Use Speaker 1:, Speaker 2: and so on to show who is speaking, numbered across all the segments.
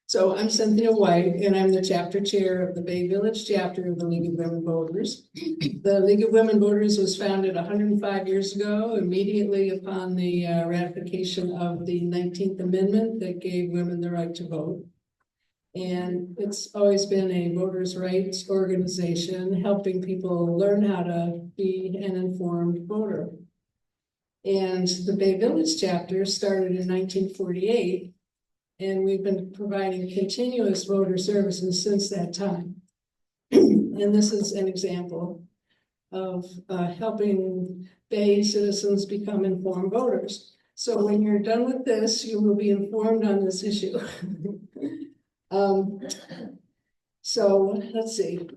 Speaker 1: So I'm Cynthia White, and I'm the chapter chair of the Bay Village chapter of the League of Women Voters. The League of Women Voters was founded 105 years ago, immediately upon the ratification of the 19th Amendment that gave women the right to vote. And it's always been a voters' rights organization, helping people learn how to be an informed voter. And the Bay Village chapter started in 1948. And we've been providing continuous voter services since that time. And this is an example of helping Bay citizens become informed voters. So when you're done with this, you will be informed on this issue. So let's see.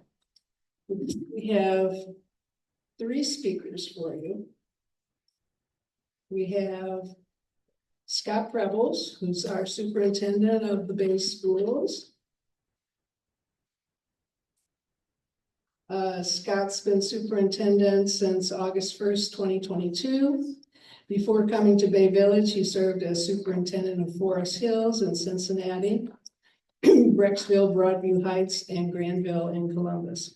Speaker 1: We have 3 speakers for you. We have Scot Prebles, who's our superintendent of the Bay Schools. Scot's been superintendent since August 1st, 2022. Before coming to Bay Village, he served as superintendent of Forest Hills in Cincinnati, Brecksville, Broadview Heights, and Granville in Columbus.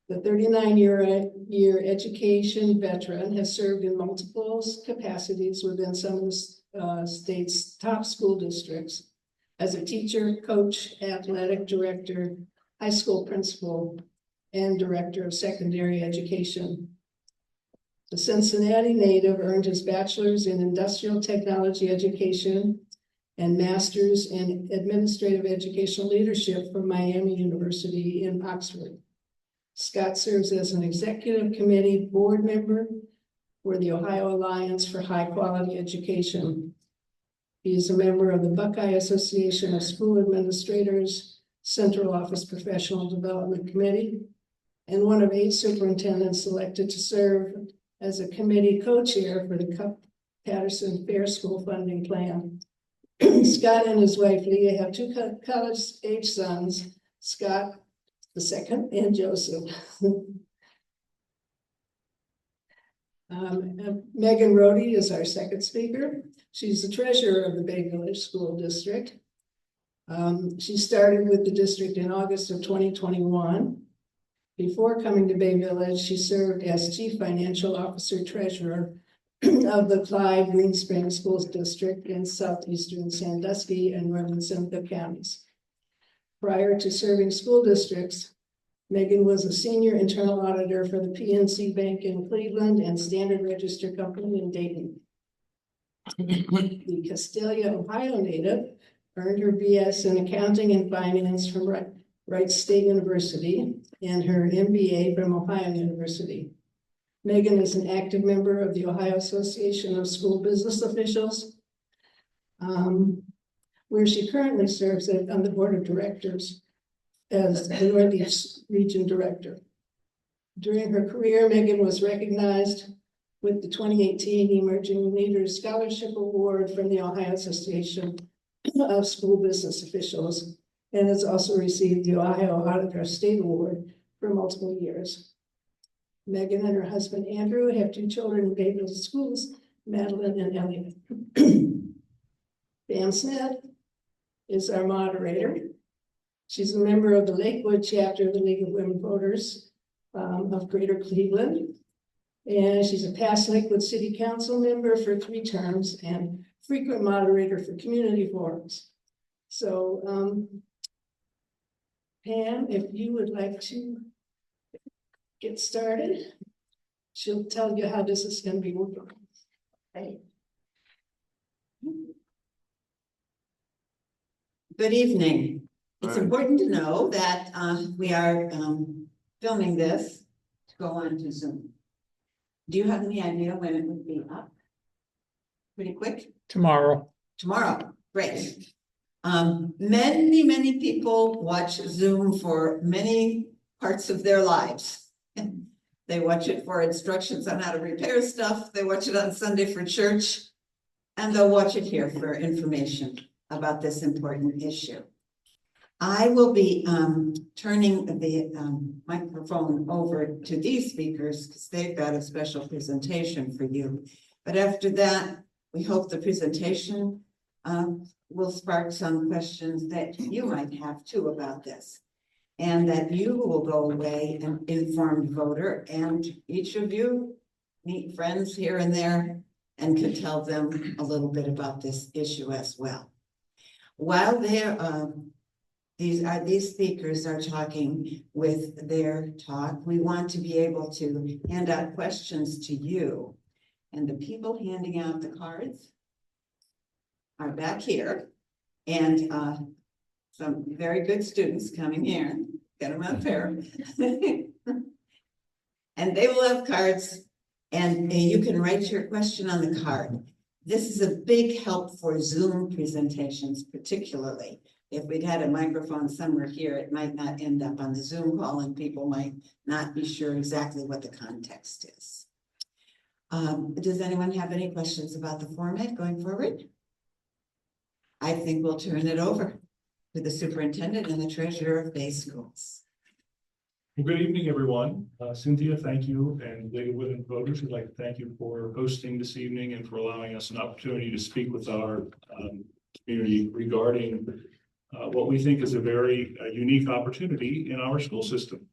Speaker 1: The 39-year education veteran has served in multiple capacities within some of the state's top school districts as a teacher, coach, athletic director, high school principal, and director of secondary education. The Cincinnati native earned his bachelor's in industrial technology education and master's in administrative educational leadership from Miami University in Oxford. Scot serves as an executive committee board member for the Ohio Alliance for High Quality Education. He is a member of the Buckeye Association of School Administrators, Central Office Professional Development Committee, and one of 8 superintendents selected to serve as a committee co-chair for the Cup Patterson Fair School Funding Plan. Scot and his wife Leah have 2 college-age sons, Scot the second and Joseph. Meghan Rohde is our second speaker. She's the treasurer of the Bay Village School District. She started with the district in August of 2021. Before coming to Bay Village, she served as chief financial officer treasurer of the Clyde Green Springs School District in southeastern Sandusky and northern Seneca counties. Prior to serving school districts, Meghan was a senior internal auditor for the PNC Bank in Cleveland and Standard Register Company in Dayton. The Castalia, Ohio native earned her BS in accounting and finance from Wright State University and her MBA from Ohio University. Meghan is an active member of the Ohio Association of School Business Officials, where she currently serves on the board of directors as the Northeast Region Director. During her career, Meghan was recognized with the 2018 Emerging Leaders Scholarship Award from the Ohio Association of School Business Officials, and has also received the Ohio Auditor State Award for multiple years. Meghan and her husband Andrew have 2 children in Bay Village schools, Madeline and Elliot. Pam Smith is our moderator. She's a member of the Lakewood chapter of the League of Women Voters of Greater Cleveland. And she's a past Lakewood City Council member for 3 terms and frequent moderator for community forums. So Pam, if you would like to get started, she'll tell you how this is going to be working.
Speaker 2: Okay. Good evening. It's important to know that we are filming this to go on to Zoom. Do you have any idea when it would be up? Pretty quick?
Speaker 3: Tomorrow.
Speaker 2: Tomorrow, great. Many people watch Zoom for many parts of their lives. They watch it for instructions on how to repair stuff. They watch it on Sunday for church, and they'll watch it here for information about this important issue. I will be turning the microphone over to these speakers because they've got a special presentation for you. But after that, we hope the presentation will spark some questions that you might have too about this. And that you will go away an informed voter, and each of you meet friends here and there and can tell them a little bit about this issue as well. While they're, these speakers are talking with their talk, we want to be able to hand out questions to you. And the people handing out the cards are back here, and some very good students coming here, get them up here. And they will have cards, and you can write your question on the card. This is a big help for Zoom presentations, particularly. If we'd had a microphone somewhere here, it might not end up on the Zoom call, and people might not be sure exactly what the context is. Does anyone have any questions about the format going forward? I think we'll turn it over to the superintendent and the treasurer of Bay Schools.
Speaker 3: Well, good evening, everyone. Cynthia, thank you, and League of Women Voters, we'd like to thank you for hosting this evening and for allowing us an opportunity to speak with our community regarding what we think is a very unique opportunity in our school system.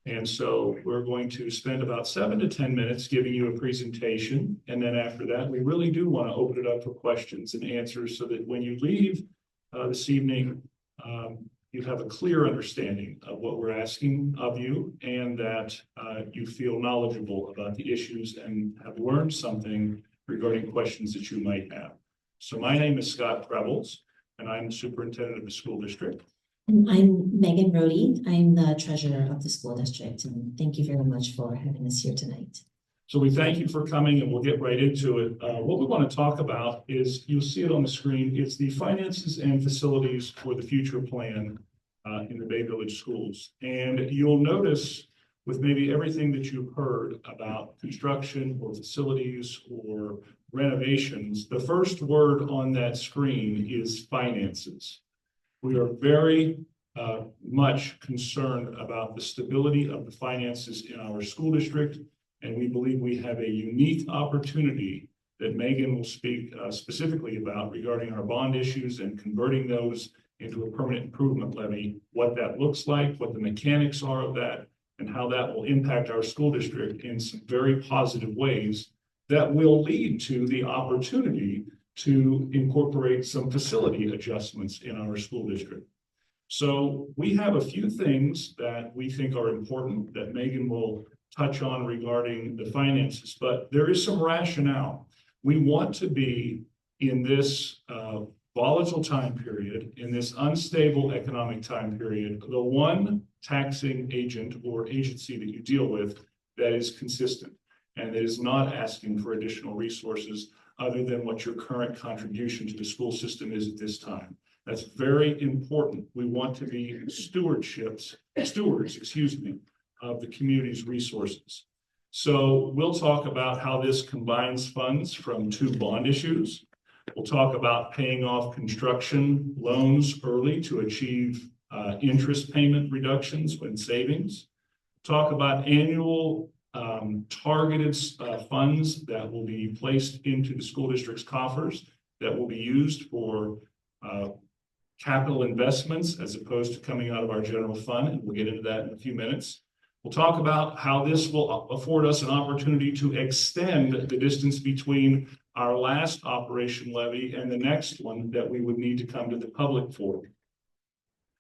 Speaker 3: And so we're going to spend about 7 to 10 minutes giving you a presentation. And then after that, we really do want to open it up for questions and answers so that when you leave this evening, you have a clear understanding of what we're asking of you, and that you feel knowledgeable about the issues and have learned something regarding questions that you might have. So my name is Scot, Prebles, and I'm the superintendent of the school district.
Speaker 4: And I'm Meghan Rohde. I'm the treasurer of the school district, and thank you very much for having us here tonight.
Speaker 3: So we thank you for coming, and we'll get right into it. What we want to talk about is, you'll see it on the screen, it's the finances and facilities for the future plan in the Bay Village schools. And you'll notice with maybe everything that you've heard about construction or facilities or renovations, the first word on that screen is finances. We are very much concerned about the stability of the finances in our school district, and we believe we have a unique opportunity that Meghan will speak specifically about regarding our bond issues and converting those into a permanent improvement levy, what that looks like, what the mechanics are of that, and how that will impact our school district in some very positive ways that will lead to the opportunity to incorporate some facility adjustments in our school district. So we have a few things that we think are important that Meghan will touch on regarding the finances, but there is some rationale. We want to be in this volatile time period, in this unstable economic time period, the one taxing agent or agency that you deal with that is consistent and that is not asking for additional resources other than what your current contribution to the school system is at this time. That's very important. We want to be stewards, of the community's resources. So we'll talk about how this combines funds from 2 bond issues. We'll talk about paying off construction loans early to achieve interest payment reductions and savings. Talk about annual targeted funds that will be placed into the school district's coffers that will be used for capital investments as opposed to coming out of our general fund, and we'll get into that in a few minutes. We'll talk about how this will afford us an opportunity to extend the distance between our last operation levy and the next one that we would need to come to the public for.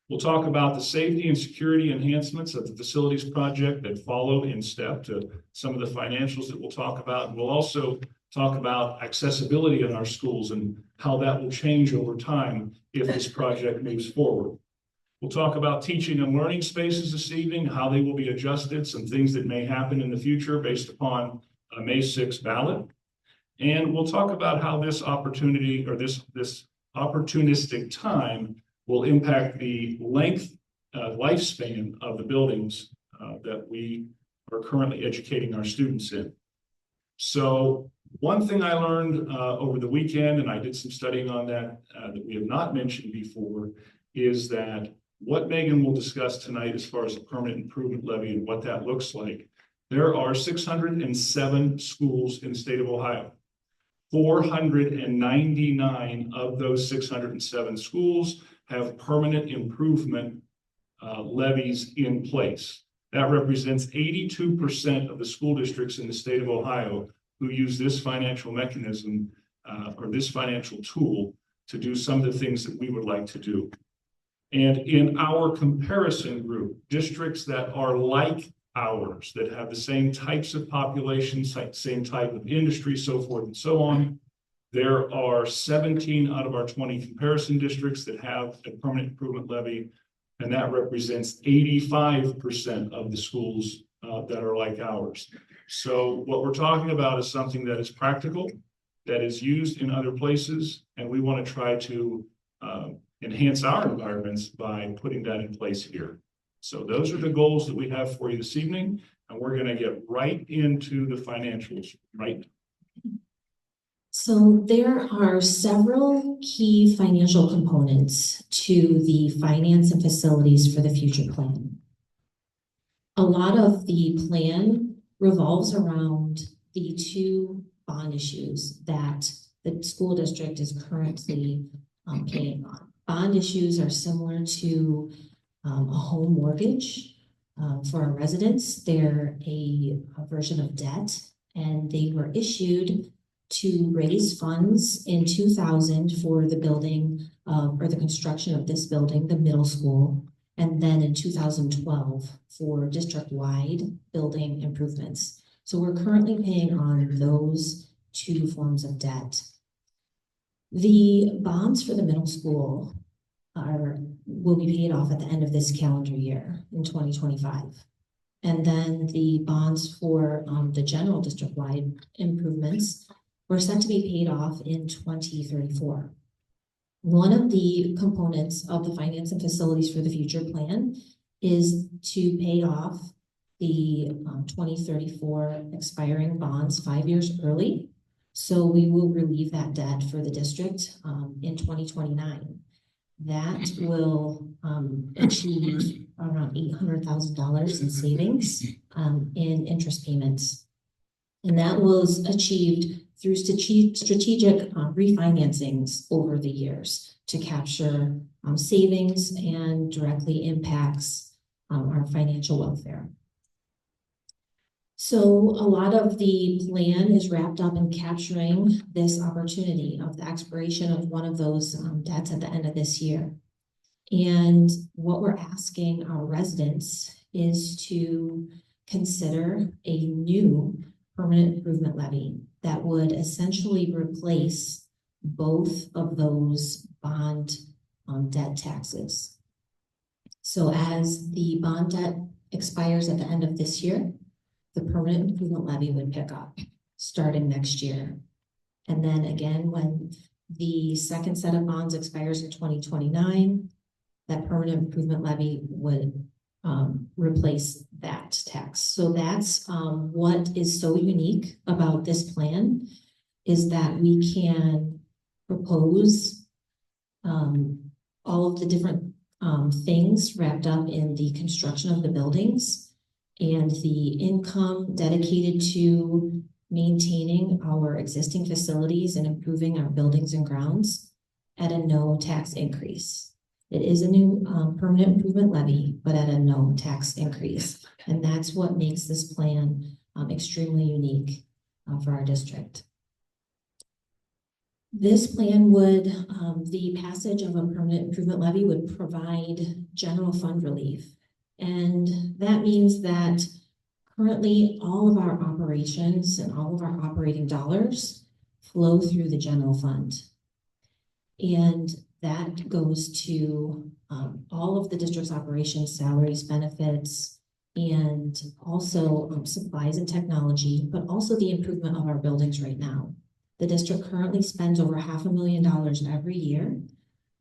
Speaker 3: We'll talk about the safety and security enhancements of the facilities project that follow in step to some of the financials that we'll talk about. And we'll also talk about accessibility in our schools and how that will change over time if this project moves forward. We'll talk about teaching and learning spaces this evening, how they will be adjusted, some things that may happen in the future based upon a May 6th ballot. And we'll talk about how this opportunity or this opportunistic time will impact the lifespan of the buildings that we are currently educating our students in. So one thing I learned over the weekend, and I did some studying on that that we have not mentioned before, is that what Meghan will discuss tonight as far as the permanent improvement levy and what that looks like, there are 607 schools in the state of Ohio. 499 of those 607 schools have permanent improvement levies in place. That represents 82% of the school districts in the state of Ohio who use this financial mechanism or this financial tool to do some of the things that we would like to do. And in our comparison group, districts that are like ours, that have the same types of populations, same type of industry, so forth and so on, there are 17 out of our 20 comparison districts that have a permanent improvement levy, and that represents 85% of the schools that are like ours. So what we're talking about is something that is practical, that is used in other places, and we want to try to enhance our environments by putting that in place here. So those are the goals that we have for you this evening, and we're going to get right into the financials right now.
Speaker 4: So there are several key financial components to the finance and facilities for the future plan. A lot of the plan revolves around the two bond issues that the school district is currently paying on. Bond issues are similar to a home mortgage for our residents. They're a version of debt, and they were issued to raise funds in 2000 for the building or the construction of this building, the middle school, and then in 2012 for district-wide building improvements. So we're currently paying on those two forms of debt. The bonds for the middle school will be paid off at the end of this calendar year in 2025. And then the bonds for the general district-wide improvements were set to be paid off in 2034. One of the components of the finance and facilities for the future plan is to pay off the 2034 expiring bonds 5 years early. So we will relieve that debt for the district in 2029. That will achieve around $800,000 in savings in interest payments. And that was achieved through strategic refinancings over the years to capture savings and directly impacts our financial welfare. So a lot of the plan is wrapped up in capturing this opportunity of the expiration of one of those debts at the end of this year. And what we're asking our residents is to consider a new permanent improvement levy that would essentially replace both of those bond debt taxes. So as the bond debt expires at the end of this year, the permanent improvement levy would pick up starting next year. And then again, when the second set of bonds expires in 2029, that permanent improvement levy would replace that tax. So that's what is so unique about this plan, is that we can propose all of the different things wrapped up in the construction of the buildings and the income dedicated to maintaining our existing facilities and improving our buildings and grounds at a no tax increase. It is a new permanent improvement levy, but at a no tax increase. And that's what makes this plan extremely unique for our district. This plan would, the passage of a permanent improvement levy would provide general fund relief. And that means that currently all of our operations and all of our operating dollars flow through the general fund. And that goes to all of the district's operations, salaries, benefits, and also supplies and technology, but also the improvement of our buildings right now. The district currently spends over $500,000 every year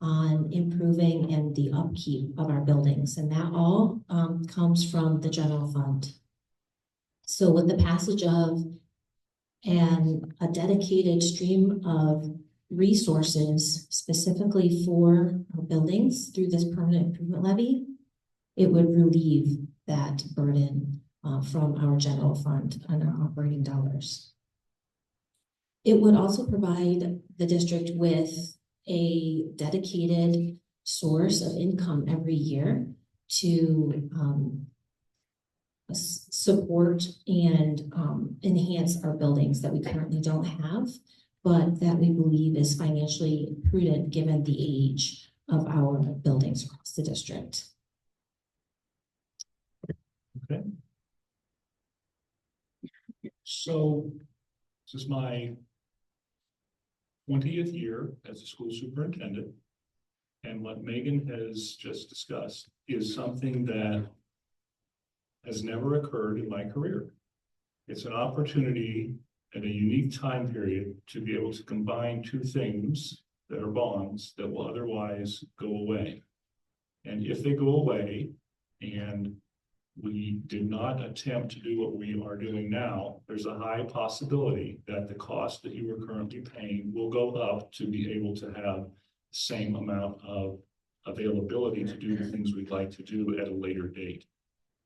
Speaker 4: on improving and the upkeep of our buildings, and that all comes from the general fund. So with the passage of a dedicated stream of resources specifically for our buildings through this permanent improvement levy, it would relieve that burden from our general fund and our operating dollars. It would also provide the district with a dedicated source of income every year to support and enhance our buildings that we currently don't have, but that we believe is financially prudent given the age of our buildings across the district.
Speaker 3: Okay. So this is my 20th year as a school superintendent. And what Meghan has just discussed is something that has never occurred in my career. It's an opportunity at a unique time period to be able to combine two things that are bonds that will otherwise go away. And if they go away and we did not attempt to do what we are doing now, there's a high possibility that the cost that you are currently paying will go up to be able to have the same amount of availability to do the things we'd like to do at a later date.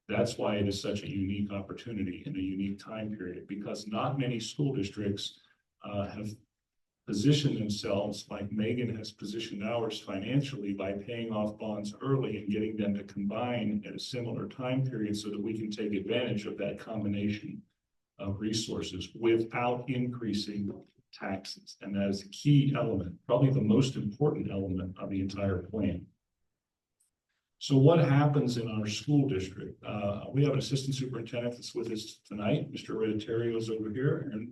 Speaker 3: That's why it is such a unique opportunity in a unique time period, because not many school districts have positioned themselves like Meghan has positioned ours financially by paying off bonds early and getting them to combine at a similar time period so that we can take advantage of that combination of resources without increasing taxes. And that is a key element, probably the most important element of the entire plan. So what happens in our school district? We have an assistant superintendent that's with us tonight. Mr. Hereditario is over here. And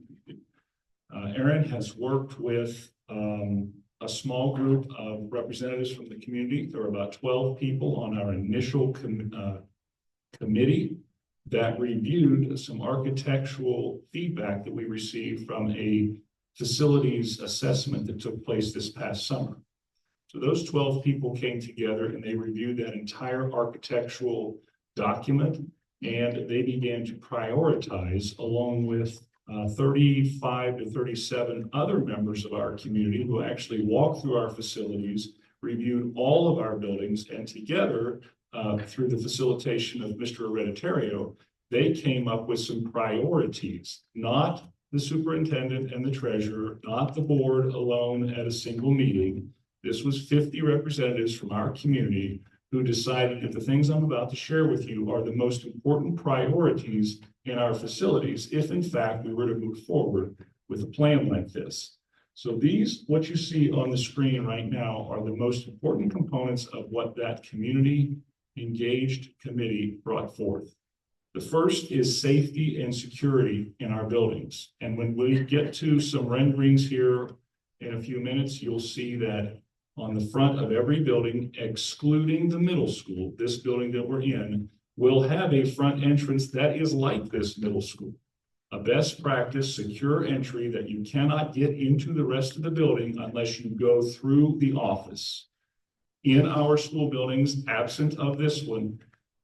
Speaker 3: Aaron has worked with a small group of representatives from the community. There are about 12 people on our initial committee that reviewed some architectural feedback that we received from a facilities assessment that took place this past summer. So those 12 people came together and they reviewed that entire architectural document, and they began to prioritize along with 35 to 37 other members of our community who actually walked through our facilities, reviewed all of our buildings, and together, through the facilitation of Mr. Hereditario, they came up with some priorities, not the superintendent and the treasurer, not the board alone at a single meeting. This was 50 representatives from our community who decided that the things I'm about to share with you are the most important priorities in our facilities, if in fact we were to move forward with a plan like this. So these, what you see on the screen right now, are the most important components of what that community engaged committee brought forth. The first is safety and security in our buildings. And when we get to some renderings here in a few minutes, you'll see that on the front of every building, excluding the middle school, this building that we're in, will have a front entrance that is like this middle school. A best practice secure entry that you cannot get into the rest of the building unless you go through the office. In our school buildings, absent of this one,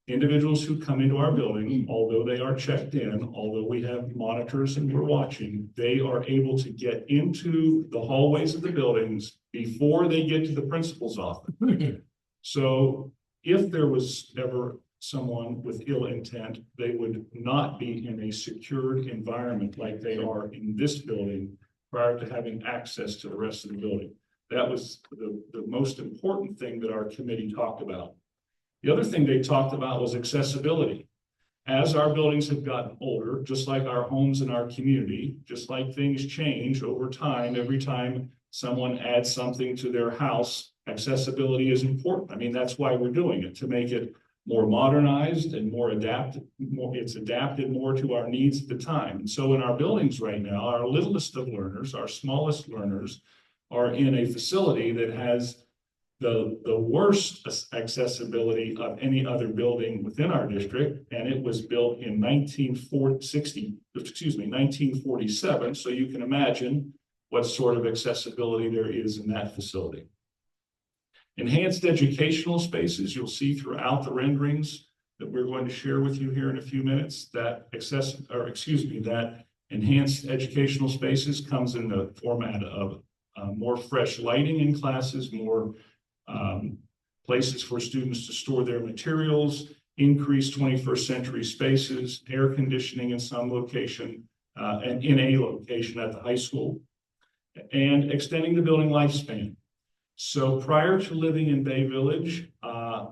Speaker 3: individuals who come into our building, although they are checked in, although we have monitors and we're watching, they are able to get into the hallways of the buildings before they get to the principal's office. So if there was ever someone with ill intent, they would not be in a secured environment like they are in this building prior to having access to the rest of the building. That was the most important thing that our committee talked about. The other thing they talked about was accessibility. As our buildings have gotten older, just like our homes in our community, just like things change over time, every time someone adds something to their house, accessibility is important. I mean, that's why we're doing it, to make it more modernized and more adapted. It's adapted more to our needs at the time. And so in our buildings right now, our littlest of learners, our smallest learners, are in a facility that has the worst accessibility of any other building within our district, and it was built in 1947. So you can imagine what sort of accessibility there is in that facility. Enhanced educational spaces, you'll see throughout the renderings that we're going to share with you here in a few minutes. That enhanced educational spaces comes in the format of more fresh lighting in classes, more places for students to store their materials, increased 21st century spaces, air conditioning in some location, and in a location at the high school. and extending the building lifespan. So prior to living in Bay Village,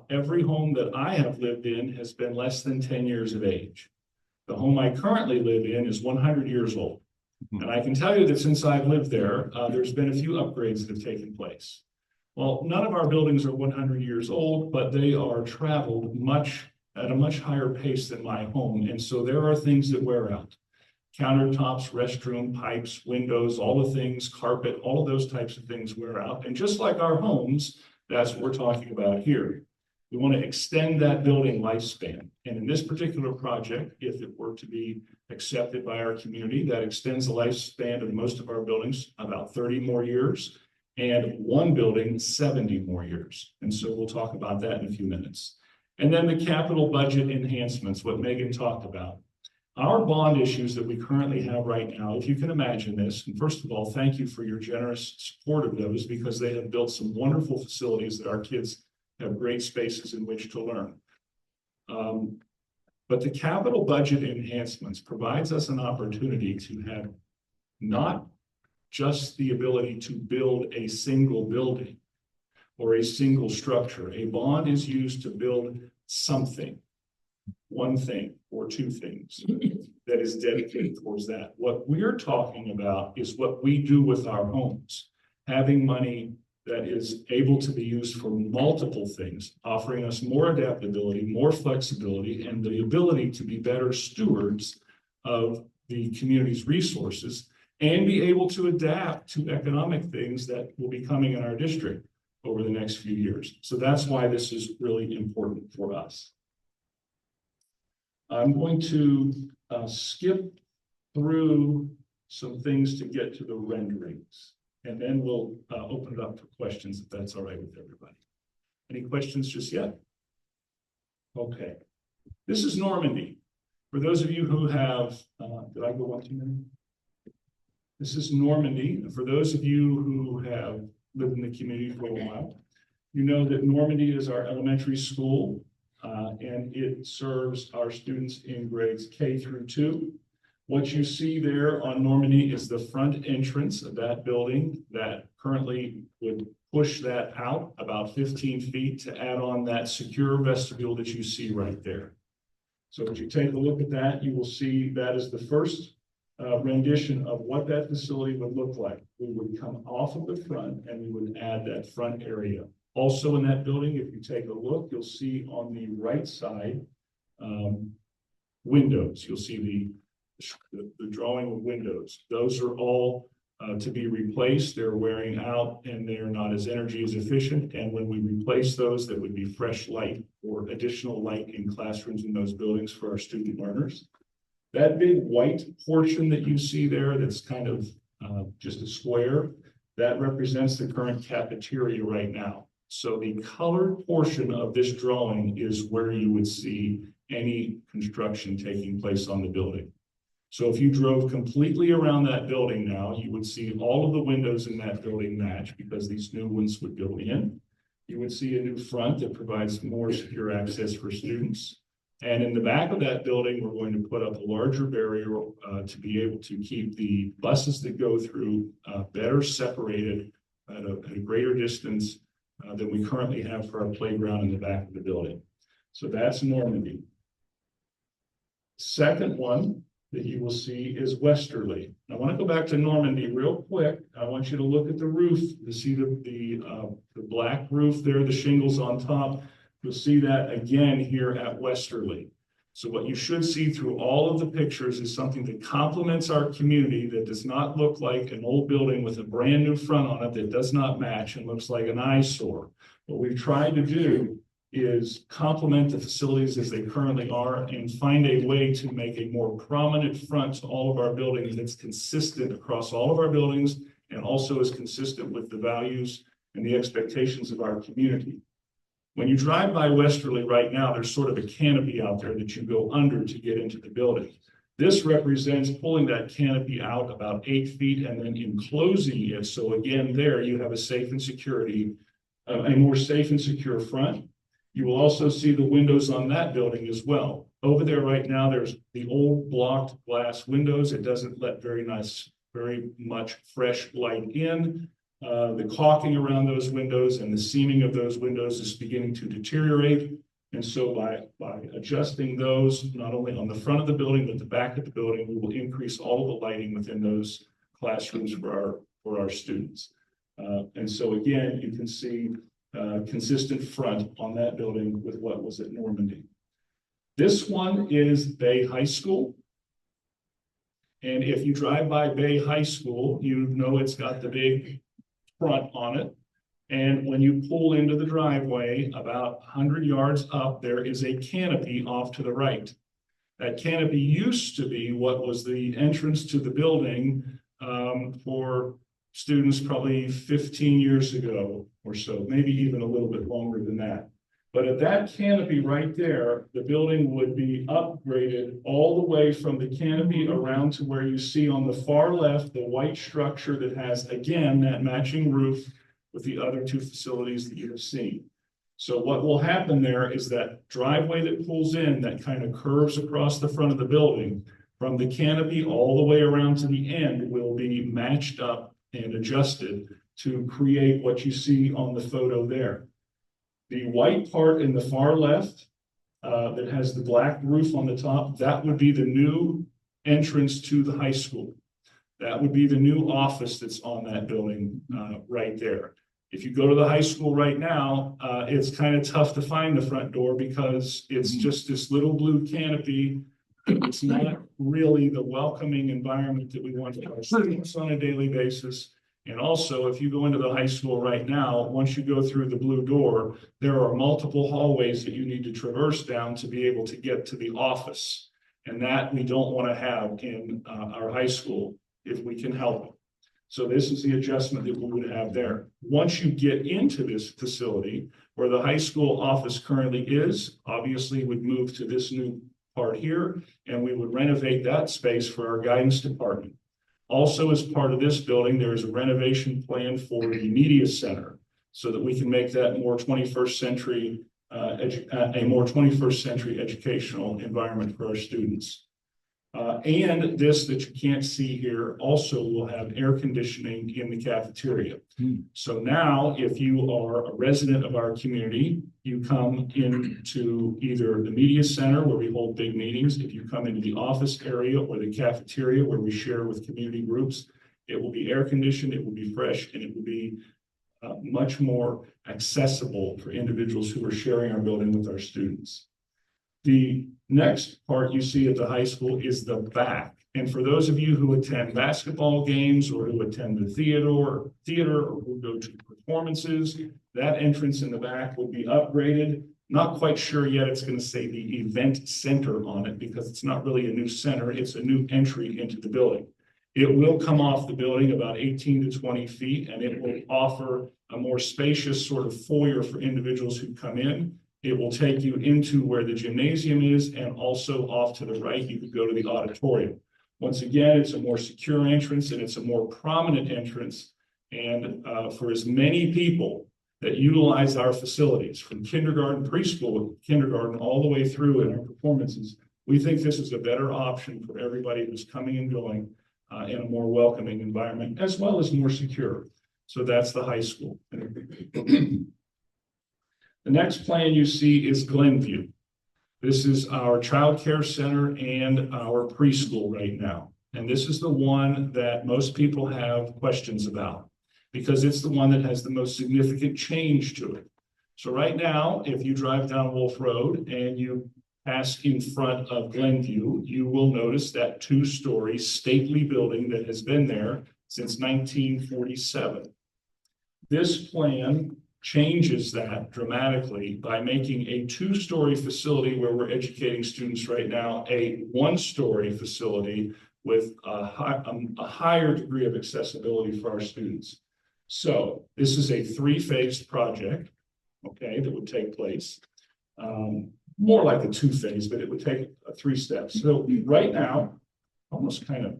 Speaker 3: every home that I have lived in has been less than 10 years of age. The home I currently live in is 100 years old. And I can tell you that since I've lived there, there's been a few upgrades that have taken place. Well, none of our buildings are 100 years old, but they are traveled at a much higher pace than my home. And so there are things that wear out. Countertops, restroom, pipes, windows, all the things, carpet, all of those types of things wear out. And just like our homes, that's what we're talking about here. We want to extend that building lifespan. And in this particular project, if it were to be accepted by our community, that extends the lifespan of most of our buildings about 30 more years, and one building 70 more years. And so we'll talk about that in a few minutes. And then the capital budget enhancements, what Meghan talked about. Our bond issues that we currently have right now, if you can imagine this, and first of all, thank you for your generous support of those, because they have built some wonderful facilities that our kids have great spaces in which to learn. But the capital budget enhancements provides us an opportunity to have not just the ability to build a single building or a single structure. A bond is used to build something, one thing or two things that is dedicated towards that. What we're talking about is what we do with our homes, having money that is able to be used for multiple things, offering us more adaptability, more flexibility, and the ability to be better stewards of the community's resources and be able to adapt to economic things that will be coming in our district over the next few years. So that's why this is really important for us. I'm going to skip through some things to get to the renderings, and then we'll open it up for questions if that's all right with everybody. Any questions just yet? Okay. This is Normandy. For those of you who have, did I go 1 too many? This is Normandy. For those of you who have lived in the community for a while, you know that Normandy is our elementary school, and it serves our students in grades K through 2. What you see there on Normandy is the front entrance of that building that currently would push that out about 15 feet to add on that secure vestibule that you see right there. So if you take a look at that, you will see that is the first rendition of what that facility would look like. We would come off of the front and we would add that front area. Also in that building, if you take a look, you'll see on the right side windows. You'll see the drawing of windows. Those are all to be replaced. They're wearing out and they're not as energy as efficient. And when we replace those, that would be fresh light or additional light in classrooms in those buildings for our student learners. That big white portion that you see there, that's kind of just a square, that represents the current cafeteria right now. So the colored portion of this drawing is where you would see any construction taking place on the building. So if you drove completely around that building now, you would see all of the windows in that building match because these new ones would go in. You would see a new front that provides more secure access for students. And in the back of that building, we're going to put up a larger barrier to be able to keep the buses that go through better separated at a greater distance than we currently have for our playground in the back of the building. So that's Normandy. Second one that you will see is Westerly. I want to go back to Normandy real quick. I want you to look at the roof to see the black roof there, the shingles on top. You'll see that again here at Westerly. So what you should see through all of the pictures is something that complements our community, that does not look like an old building with a brand new front on it that does not match and looks like an eyesore. What we've tried to do is complement the facilities as they currently are and find a way to make a more prominent front to all of our buildings that's consistent across all of our buildings and also is consistent with the values and the expectations of our community. When you drive by Westerly right now, there's sort of a canopy out there that you go under to get into the building. This represents pulling that canopy out about 8 feet and then enclosing it. So again, there you have a safe and security, a more safe and secure front. You will also see the windows on that building as well. Over there right now, there's the old blocked glass windows. It doesn't let very very much fresh light in. The caulking around those windows and the seaming of those windows is beginning to deteriorate. And so by adjusting those, not only on the front of the building, but the back of the building, we will increase all of the lighting within those classrooms for our students. And so again, you can see consistent front on that building with what was at Normandy. This one is Bay High School. And if you drive by Bay High School, you know it's got the big front on it. And when you pull into the driveway, about 100 yards up, there is a canopy off to the right. That canopy used to be what was the entrance to the building for students probably 15 years ago or so, maybe even a little bit longer than that. But at that canopy right there, the building would be upgraded all the way from the canopy around to where you see on the far left, the white structure that has, again, that matching roof with the other two facilities that you have seen. So what will happen there is that driveway that pulls in, that kind of curves across the front of the building, from the canopy all the way around to the end, will be matched up and adjusted to create what you see on the photo there. The white part in the far left that has the black roof on the top, that would be the new entrance to the high school. That would be the new office that's on that building right there. If you go to the high school right now, it's kind of tough to find the front door because it's just this little blue canopy. It's not really the welcoming environment that we want for our students on a daily basis. And also, if you go into the high school right now, once you go through the blue door, there are multiple hallways that you need to traverse down to be able to get to the office. And that we don't want to have in our high school if we can help it. So this is the adjustment that we would have there. Once you get into this facility where the high school office currently is, obviously would move to this new part here, and we would renovate that space for our guidance department. Also, as part of this building, there is a renovation plan for the media center so that we can make that more 21st century, a more 21st century educational environment for our students. And this that you can't see here also will have air conditioning in the cafeteria. So now, if you are a resident of our community, you come into either the media center where we hold big meetings. If you come into the office area or the cafeteria where we share with community groups, it will be air conditioned, it will be fresh, and it will be much more accessible for individuals who are sharing our building with our students. The next part you see at the high school is the back. And for those of you who attend basketball games or who attend the theater or who go to performances, that entrance in the back will be upgraded. Not quite sure yet it's going to say the event center on it because it's not really a new center. It's a new entry into the building. It will come off the building about 18 to 20 feet, and it will offer a more spacious sort of foyer for individuals who come in. It will take you into where the gymnasium is, and also off to the right, you could go to the auditorium. Once again, it's a more secure entrance and it's a more prominent entrance. And for as many people that utilize our facilities from kindergarten, preschool, kindergarten, all the way through in our performances, we think this is a better option for everybody who's coming and going in a more welcoming environment, as well as more secure. So that's the high school. The next plan you see is Glenview. This is our child care center and our preschool right now. And this is the one that most people have questions about because it's the one that has the most significant change to it. So right now, if you drive down Wolf Road and you pass in front of Glenview, you will notice that two-story stately building that has been there since 1947. This plan changes that dramatically by making a two-story facility where we're educating students right now, a one-story facility with a higher degree of accessibility for our students. So this is a three-phased project, okay, that would take place. More like a two-phase, but it would take three steps. So right now, almost kind of,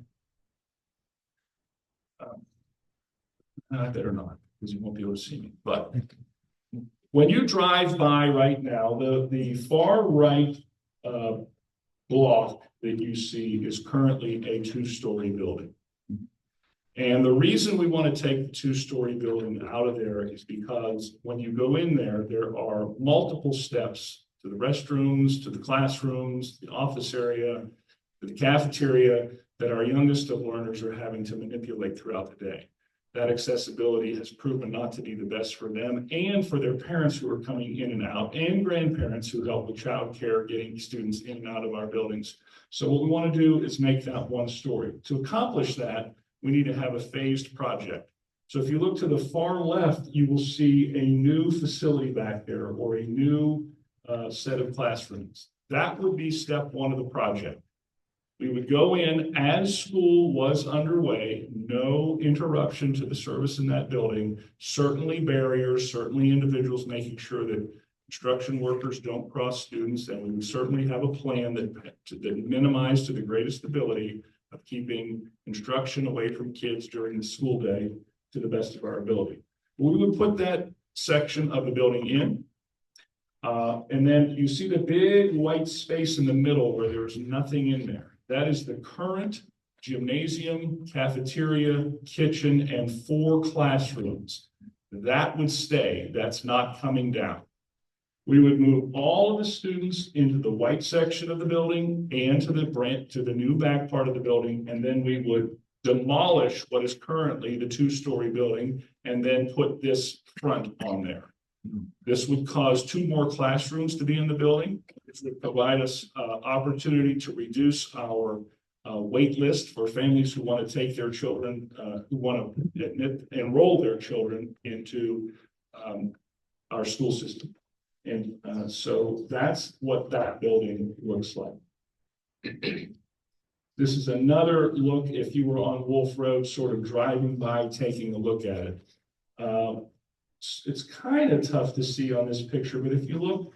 Speaker 3: I better not, because you won't be able to see me. But when you drive by right now, the far right block that you see is currently a two-story building. And the reason we want to take the two-story building out of there is because when you go in there, there are multiple steps to the restrooms, to the classrooms, the office area, to the cafeteria that our youngest of learners are having to manipulate throughout the day. That accessibility has proven not to be the best for them and for their parents who are coming in and out, and grandparents who help with childcare, getting students in and out of our buildings. So what we want to do is make that one story. To accomplish that, we need to have a phased project. So if you look to the far left, you will see a new facility back there, or a new set of classrooms. That would be step one of the project. We would go in as school was underway, no interruption to the service in that building, certainly barriers, certainly individuals making sure that construction workers don't cross students, and we would certainly have a plan that minimized to the greatest ability of keeping instruction away from kids during the school day to the best of our ability. We would put that section of the building in. And then you see the big white space in the middle where there's nothing in there. That is the current gymnasium, cafeteria, kitchen, and 4 classrooms. That would stay. That's not coming down. We would move all of the students into the white section of the building and to the new back part of the building, and then we would demolish what is currently the 2-story building and then put this front on there. This would cause 2 more classrooms to be in the building. This would provide us opportunity to reduce our wait list for families who want to take their children, who want to enroll their children into our school system. And so that's what that building looks like. This is another look if you were on Wolf Road, sort of driving by, taking a look at it. It's kind of tough to see on this picture, but if you look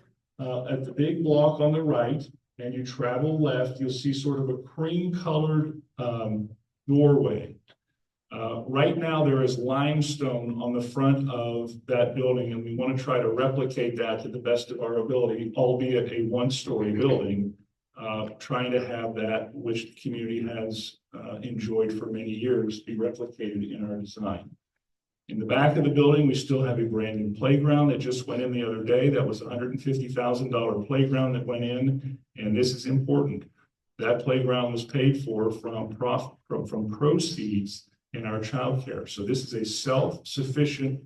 Speaker 3: at the big block on the right and you travel left, you'll see sort of a cream-colored doorway. Right now, there is limestone on the front of that building, and we want to try to replicate that to the best of our ability, albeit a 1-story building, trying to have that, which the community has enjoyed for many years, be replicated in our design. In the back of the building, we still have a brand new playground that just went in the other day. That was a $150,000 playground that went in, and this is important. That playground was paid for from proceeds in our childcare. So this is a self-sufficient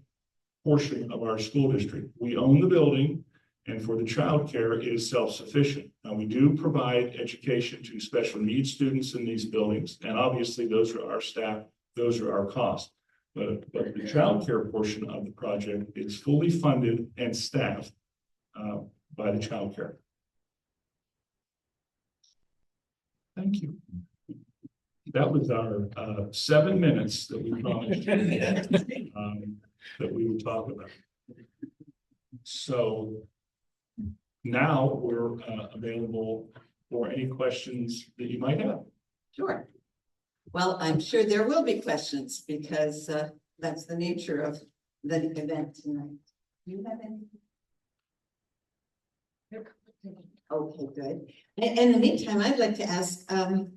Speaker 3: portion of our school district. We own the building, and for the childcare, it is self-sufficient. Now, we do provide education to special needs students in these buildings, and obviously those are our staff, those are our costs. But the childcare portion of the project is fully funded and staffed by the childcare. Thank you. That was our 7 minutes that we promised that we would talk about. So now we're available for any questions that you might have.
Speaker 2: Sure. Well, I'm sure there will be questions because that's the nature of the event tonight. Do you have any? Okay, good. In the meantime, I'd like to ask, can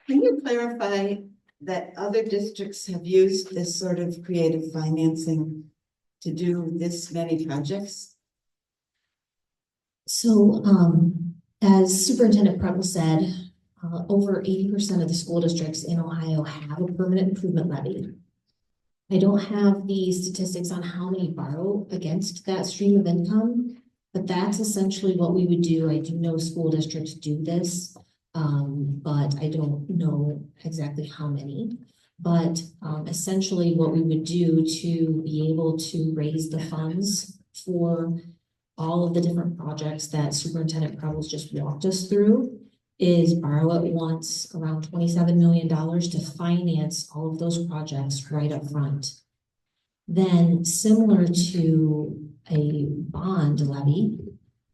Speaker 2: you clarify that other districts have used this sort of creative financing to do this many projects?
Speaker 4: So, as Superintendent Prebles said, over 80% of the school districts in Ohio have a permanent improvement levy. I don't have the statistics on how many borrow against that stream of income, but that's essentially what we would do. I do know school districts do this, but I don't know exactly how many. But essentially what we would do to be able to raise the funds for all of the different projects that Superintendent Prebles just walked us through is borrow at once around $27 million to finance all of those projects right up front. Then, similar to a bond levy,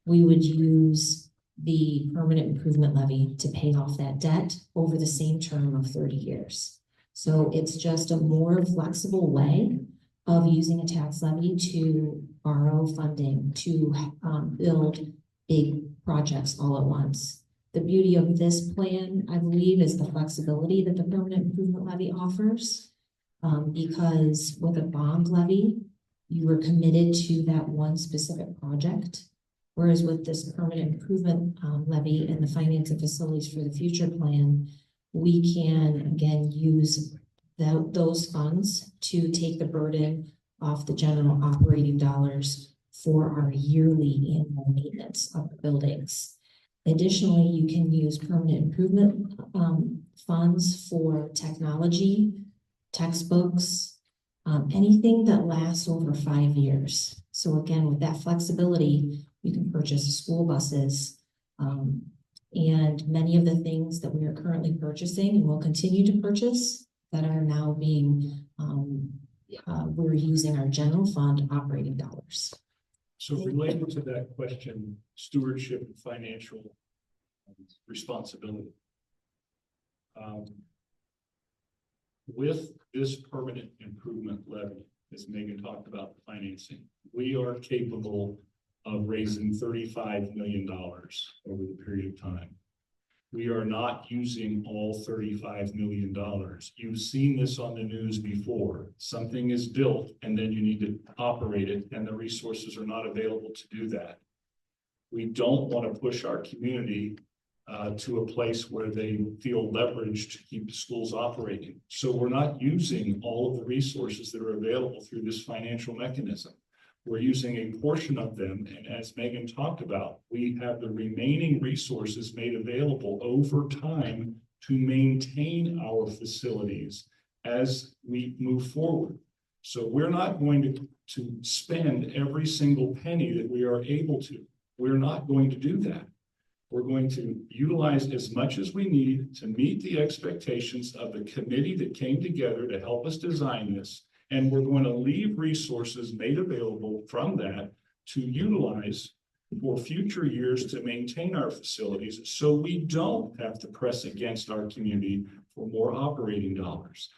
Speaker 4: we would use the permanent improvement levy to pay off that debt over the same term of 30 years. So it's just a more flexible way of using a tax levy to borrow funding to build big projects all at once. The beauty of this plan, I believe, is the flexibility that the permanent improvement levy offers. Because with a bond levy, you are committed to that one specific project. Whereas with this permanent improvement levy and the finance and facilities for the future plan, we can again use those funds to take the burden off the general operating dollars for our yearly annual maintenance of the buildings. Additionally, you can use permanent improvement funds for technology, textbooks, anything that lasts over 5 years. So again, with that flexibility, you can purchase school buses, and many of the things that we are currently purchasing and will continue to purchase that are now being, we're using our general fund operating dollars.
Speaker 3: So related to that question, stewardship and financial responsibility. With this permanent improvement levy, as Meghan talked about the financing, we are capable of raising $35 million over the period of time. We are not using all $35 million. You've seen this on the news before. Something is built and then you need to operate it, and the resources are not available to do that. We don't want to push our community to a place where they feel leveraged to keep the schools operating. So we're not using all of the resources that are available through this financial mechanism. We're using a portion of them, and as Meghan talked about, we have the remaining resources made available over time to maintain our facilities as we move forward. So we're not going to spend every single penny that we are able to. We're not going to do that. We're going to utilize as much as we need to meet the expectations of the committee that came together to help us design this. And we're going to leave resources made available from that to utilize for future years to maintain our facilities, so we don't have to press against our community for more operating dollars.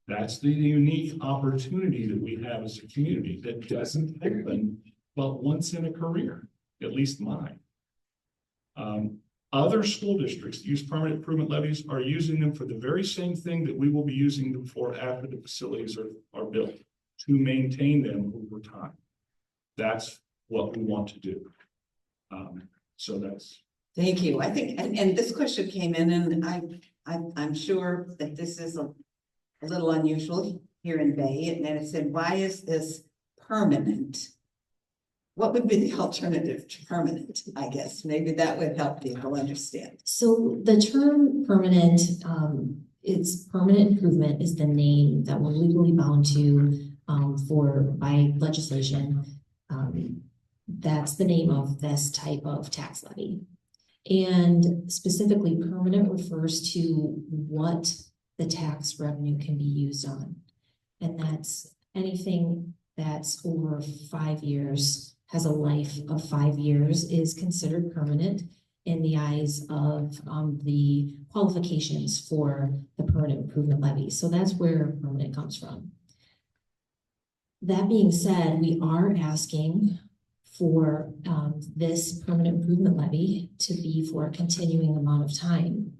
Speaker 3: That's the unique opportunity that we have as a community that doesn't happen but once in a career, at least mine. Other school districts that use permanent improvement levies are using them for the very same thing that we will be using them for after the facilities are built, to maintain them over time. That's what we want to do. So that's.
Speaker 2: Thank you. I think, and this question came in, and I'm sure that this is a little unusual here in Bay, and then it said, why is this permanent? What would be the alternative to permanent? I guess maybe that would help people understand.
Speaker 4: So the term permanent, it's permanent improvement is the name that we're legally bound to by legislation. That's the name of this type of tax levy. And specifically, permanent refers to what the tax revenue can be used on. And that's anything that's over 5 years, has a life of 5 years, is considered permanent in the eyes of the qualifications for the permanent improvement levy. So that's where permanent comes from. That being said, we are asking for this permanent improvement levy to be for a continuing amount of time.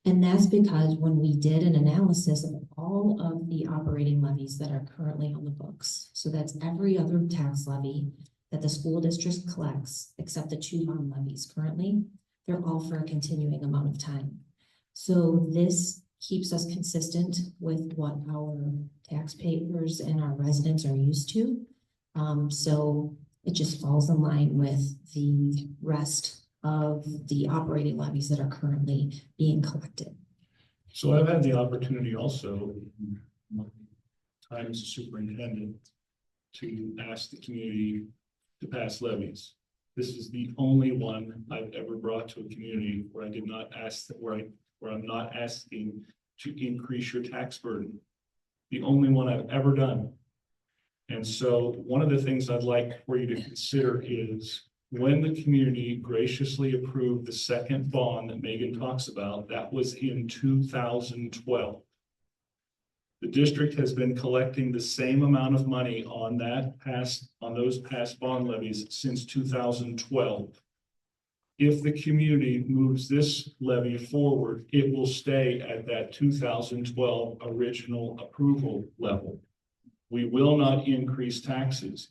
Speaker 4: And that's because when we did an analysis of all of the operating levies that are currently on the books, so that's every other tax levy that the school district collects, except the 2 bond levies currently, they're all for a continuing amount of time. So this keeps us consistent with what our taxpayers and our residents are used to. So it just falls in line with the rest of the operating levies that are currently being collected.
Speaker 3: So I've had the opportunity also, time as a superintendent, to ask the community to pass levies. This is the only one I've ever brought to a community where I did not ask that, where I'm not asking to increase your tax burden. The only one I've ever done. And so one of the things I'd like for you to consider is, when the community graciously approved the second bond that Meghan talks about, that was in 2012. The district has been collecting the same amount of money on those past bond levies since 2012. If the community moves this levy forward, it will stay at that 2012 original approval level. We will not increase taxes.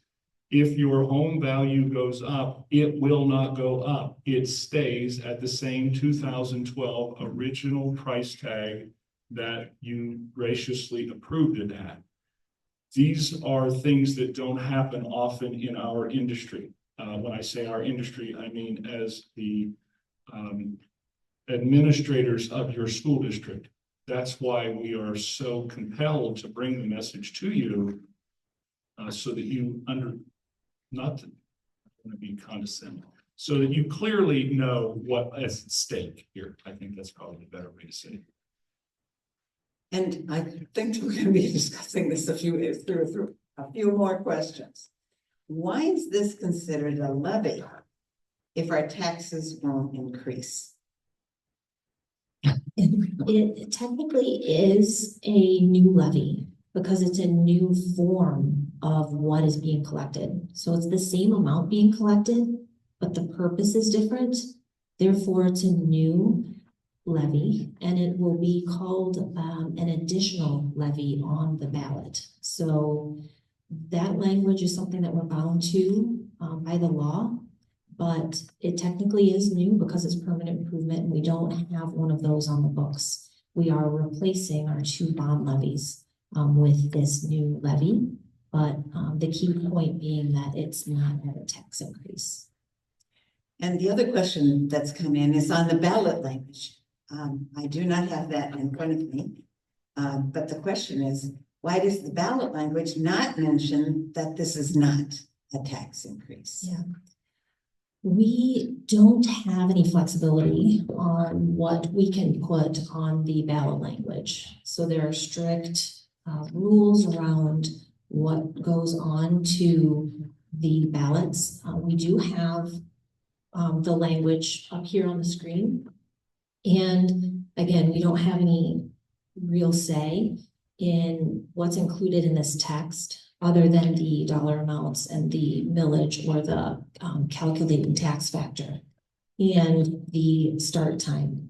Speaker 3: If your home value goes up, it will not go up. It stays at the same 2012 original price tag that you graciously approved it at. These are things that don't happen often in our industry. When I say our industry, I mean as the administrators of your school district. That's why we are so compelled to bring the message to you so that you not to be condescending, so that you clearly know what is at stake here. I think that's probably a better way to say it.
Speaker 2: And I think we're going to be discussing this through a few more questions. Why is this considered a levy if our taxes won't increase?
Speaker 4: It technically is a new levy because it's a new form of what is being collected. So it's the same amount being collected, but the purpose is different. Therefore, it's a new levy and it will be called an additional levy on the ballot. So that language is something that we're bound to by the law, but it technically is new because it's permanent improvement and we don't have one of those on the books. We are replacing our 2 bond levies with this new levy, but the key point being that it's not at a tax increase.
Speaker 2: And the other question that's come in is on the ballot language. I do not have that in front of me, but the question is, why does the ballot language not mention that this is not a tax increase?
Speaker 4: Yeah. We don't have any flexibility on what we can put on the ballot language. So there are strict rules around what goes on to the ballots. We do have the language up here on the screen. And again, we don't have any real say in what's included in this text other than the dollar amounts and the millage or the calculating tax factor and the start time.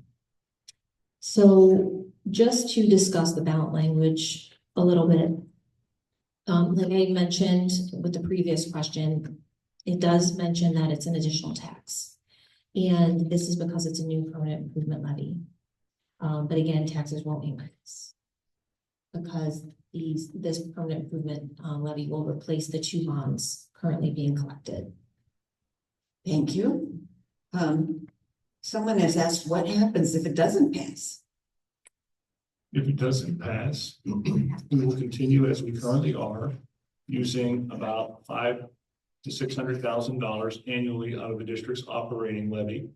Speaker 4: So just to discuss the ballot language a little bit, like I mentioned with the previous question, it does mention that it's an additional tax. And this is because it's a new permanent improvement levy. But again, taxes won't increase because this permanent improvement levy will replace the 2 bonds currently being collected.
Speaker 2: Thank you. Someone has asked what happens if it doesn't pass?
Speaker 3: If it doesn't pass, we will continue as we currently are, using about $500,000 to $600,000 annually out of the district's operating levy.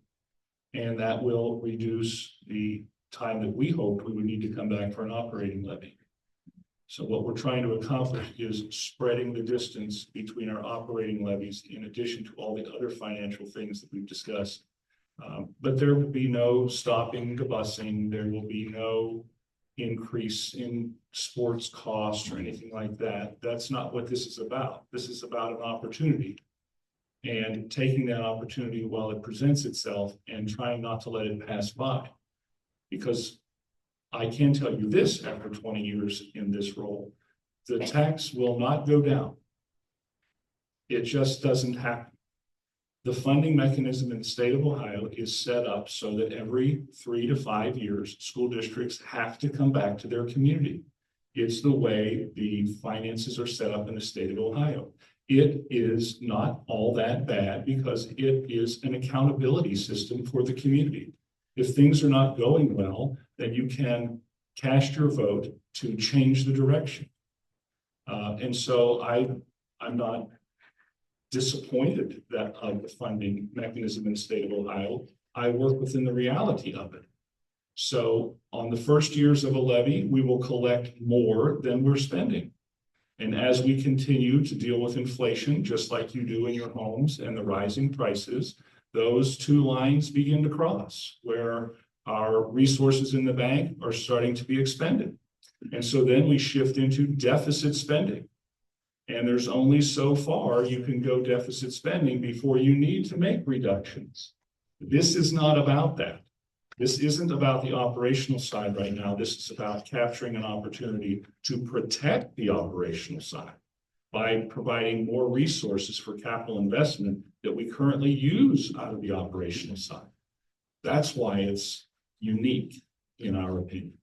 Speaker 3: And that will reduce the time that we hoped we would need to come back for an operating levy. So what we're trying to accomplish is spreading the distance between our operating levies in addition to all the other financial things that we've discussed. But there will be no stopping the busing. There will be no increase in sports costs or anything like that. That's not what this is about. This is about an opportunity and taking that opportunity while it presents itself and trying not to let it pass by. Because I can tell you this, after 20 years in this role, the tax will not go down. It just doesn't happen. The funding mechanism in the state of Ohio is set up so that every 3 to 5 years, school districts have to come back to their community. It's the way the finances are set up in the state of Ohio. It is not all that bad because it is an accountability system for the community. If things are not going well, then you can cast your vote to change the direction. And so I'm not disappointed that of the funding mechanism in the state of Ohio. I work within the reality of it. So on the first years of a levy, we will collect more than we're spending. And as we continue to deal with inflation, just like you do in your homes and the rising prices, those 2 lines begin to cross where our resources in the bank are starting to be expended. And so then we shift into deficit spending. And there's only so far you can go deficit spending before you need to make reductions. This is not about that. This isn't about the operational side right now. This is about capturing an opportunity to protect the operational side by providing more resources for capital investment that we currently use out of the operational side. That's why it's unique, in our opinion.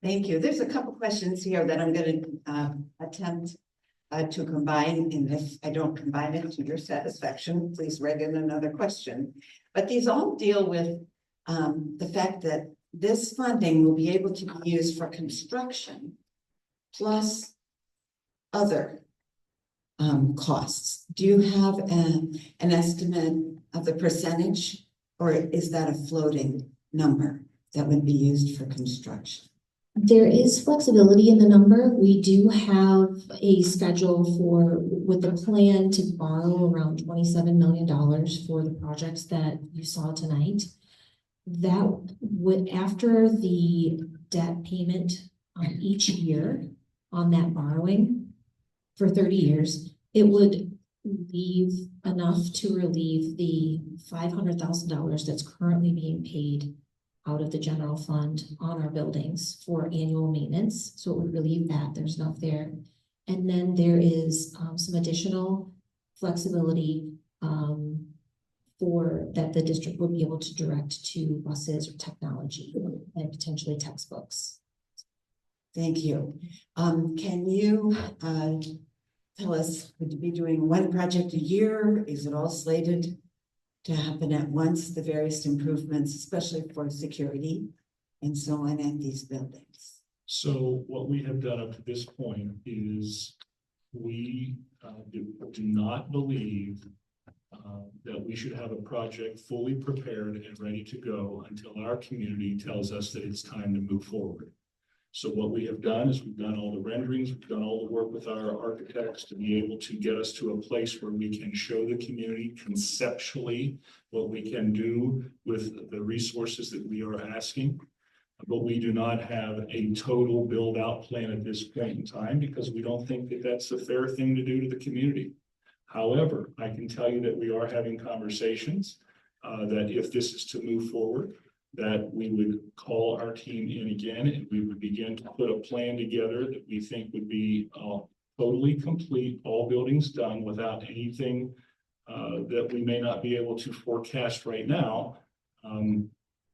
Speaker 2: Thank you. There's a couple questions here that I'm going to attempt to combine, and if I don't combine it to your satisfaction, please write in another question. But these all deal with the fact that this funding will be able to be used for construction plus other costs. Do you have an estimate of the percentage, or is that a floating number that would be used for construction?
Speaker 4: There is flexibility in the number. We do have a schedule with the plan to borrow around $27 million for the projects that you saw tonight. That would, after the debt payment each year on that borrowing for 30 years, it would leave enough to relieve the $500,000 that's currently being paid out of the general fund on our buildings for annual maintenance. So it would relieve that. There's enough there. And then there is some additional flexibility for that the district would be able to direct to buses or technology and potentially textbooks.
Speaker 2: Thank you. Can you tell us, would you be doing one project a year? Is it all slated to happen at once, the various improvements, especially for security and so on at these buildings?
Speaker 3: So what we have done up to this point is we do not believe that we should have a project fully prepared and ready to go until our community tells us that it's time to move forward. So what we have done is we've done all the renderings, we've done all the work with our architects to be able to get us to a place where we can show the community conceptually what we can do with the resources that we are asking. But we do not have a total build out plan at this point in time because we don't think that that's a fair thing to do to the community. However, I can tell you that we are having conversations that if this is to move forward, that we would call our team in again and we would begin to put a plan together that we think would be totally complete, all buildings done without anything that we may not be able to forecast right now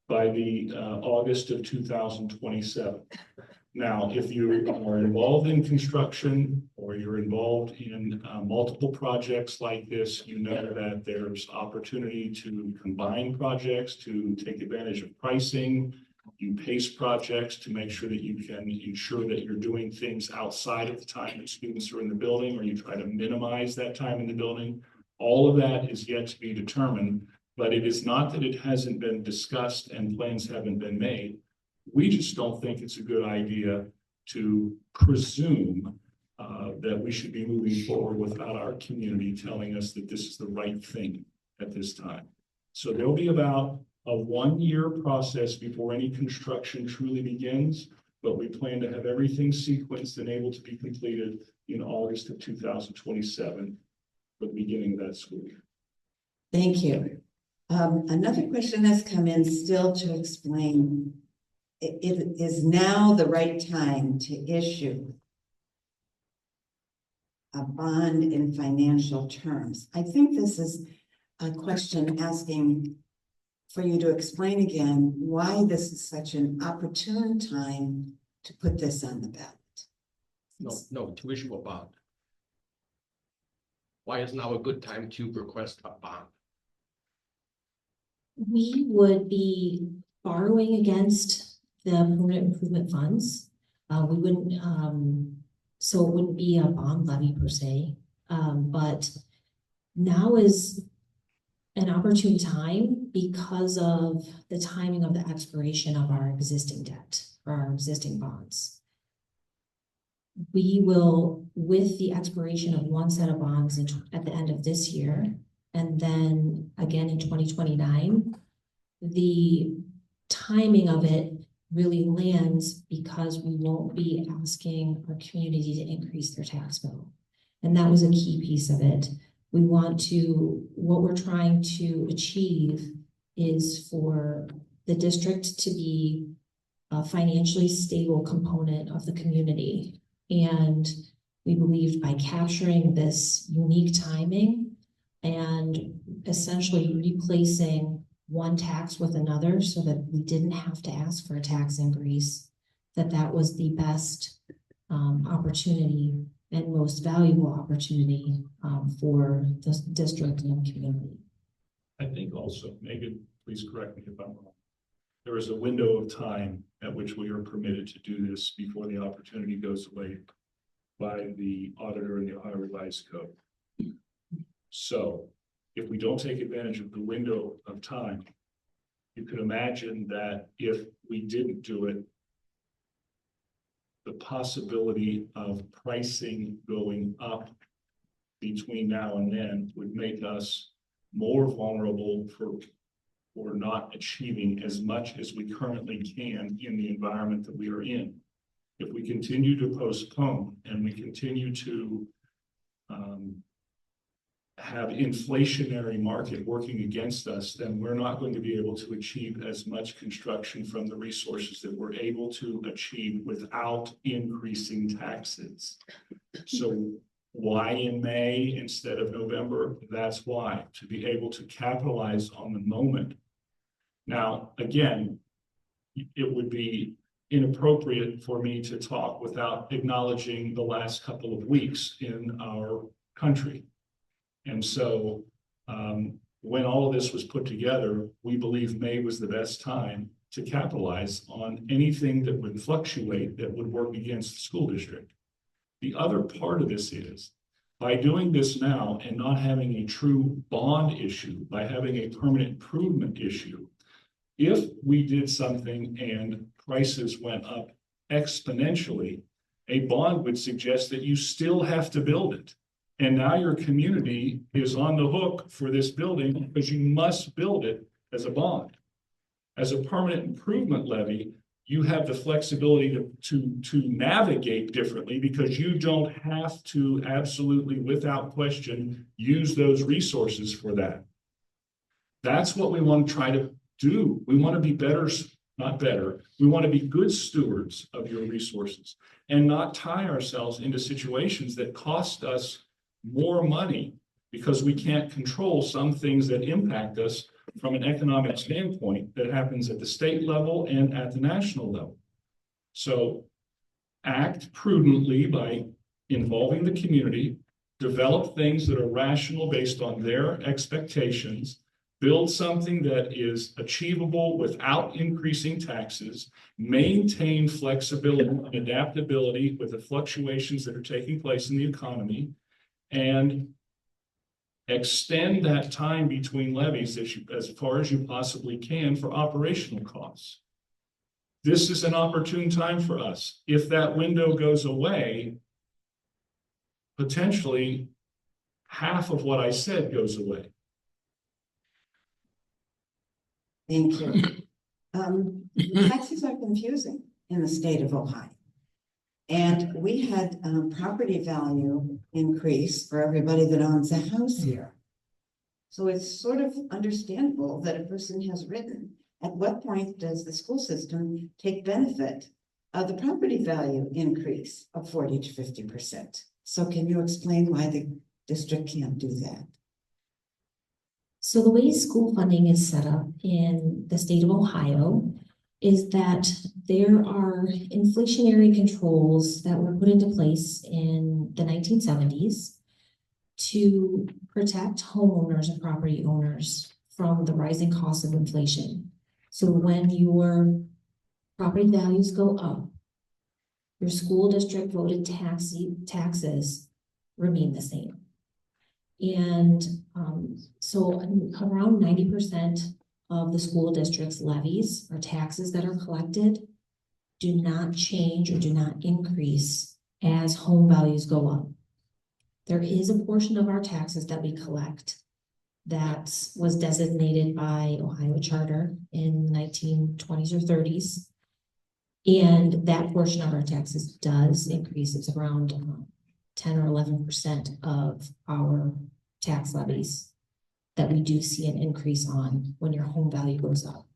Speaker 3: by the August of 2027. Now, if you are involved in construction or you're involved in multiple projects like this, you know that there's opportunity to combine projects, to take advantage of pricing. You pace projects to make sure that you can ensure that you're doing things outside of the time that students are in the building, or you try to minimize that time in the building. All of that is yet to be determined, but it is not that it hasn't been discussed and plans haven't been made. We just don't think it's a good idea to presume that we should be moving forward without our community telling us that this is the right thing at this time. So there'll be about a 1-year process before any construction truly begins, but we plan to have everything sequenced and able to be completed in August of 2027 for the beginning of that school year.
Speaker 2: Thank you. Another question has come in still to explain. It is now the right time to issue a bond in financial terms. I think this is a question asking for you to explain again why this is such an opportune time to put this on the ballot.
Speaker 5: No, to issue a bond. Why is now a good time to request a bond?
Speaker 4: We would be borrowing against the permanent improvement funds. We wouldn't, so it wouldn't be a bond levy per se, but now is an opportune time because of the timing of the expiration of our existing debt or our existing bonds. We will, with the expiration of one set of bonds at the end of this year, and then again in 2029, the timing of it really lands because we won't be asking our community to increase their tax bill. And that was a key piece of it. We want to, what we're trying to achieve is for the district to be a financially stable component of the community. And we believed by capturing this unique timing and essentially replacing one tax with another so that we didn't have to ask for a tax increase, that was the best opportunity and most valuable opportunity for the district and community.
Speaker 3: I think also, Megan, please correct me if I'm wrong. There is a window of time at which we are permitted to do this before the opportunity goes away by the auditor in the Ohio Revised Code. So if we don't take advantage of the window of time, you could imagine that if we didn't do it, the possibility of pricing going up between now and then would make us more vulnerable for not achieving as much as we currently can in the environment that we are in. If we continue to postpone and we continue to have inflationary market working against us, then we're not going to be able to achieve as much construction from the resources that we're able to achieve without increasing taxes. So why in May instead of November? That's why, to be able to capitalize on the moment. Now, again, it would be inappropriate for me to talk without acknowledging the last couple of weeks in our country. And so when all of this was put together, we believe May was the best time to capitalize on anything that would fluctuate that would work against the school district. The other part of this is, by doing this now and not having a true bond issue, by having a permanent improvement issue, if we did something and prices went up exponentially, a bond would suggest that you still have to build it. And now your community is on the hook for this building because you must build it as a bond. As a permanent improvement levy, you have the flexibility to navigate differently because you don't have to absolutely, without question, use those resources for that. That's what we want to try to do. We want to be better, not better. We want to be good stewards of your resources and not tie ourselves into situations that cost us more money because we can't control some things that impact us from an economic standpoint that happens at the state level and at the national level. So act prudently by involving the community, develop things that are rational based on their expectations, build something that is achievable without increasing taxes, maintain flexibility and adaptability with the fluctuations that are taking place in the economy, and extend that time between levies as far as you possibly can for operational costs. This is an opportune time for us. If that window goes away, potentially half of what I said goes away.
Speaker 2: Thank you. Taxes are confusing in the state of Ohio. And we had property value increase for everybody that owns a house here. So it's sort of understandable that a person has written, at what point does the school system take benefit of the property value increase of 40 to 50%? So can you explain why the district can't do that?
Speaker 4: So the way school funding is set up in the state of Ohio is that there are inflationary controls that were put into place in the 1970s to protect homeowners and property owners from the rising cost of inflation. So when your property values go up, your school district voted taxes remain the same. And so around 90% of the school district's levies or taxes that are collected do not change or do not increase as home values go up. There is a portion of our taxes that we collect that was designated by Ohio Charter in the 1920s or 30s. And that portion of our taxes does increase. It's around 10 or 11% of our tax levies. that we do see an increase on when your home value goes up.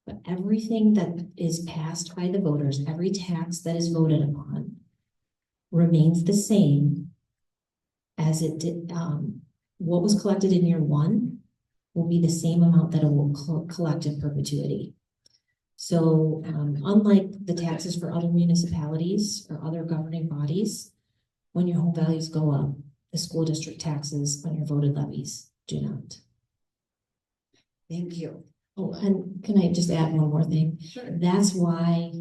Speaker 4: But everything that is passed by the voters, every tax that is voted upon remains the same as it did. What was collected in year one will be the same amount that it will collect in perpetuity. So unlike the taxes for other municipalities or other governing bodies, when your home values go up, the school district taxes on your voted levies do not.
Speaker 2: Thank you.
Speaker 4: Oh, and can I just add one more thing?
Speaker 2: Sure.
Speaker 4: That's why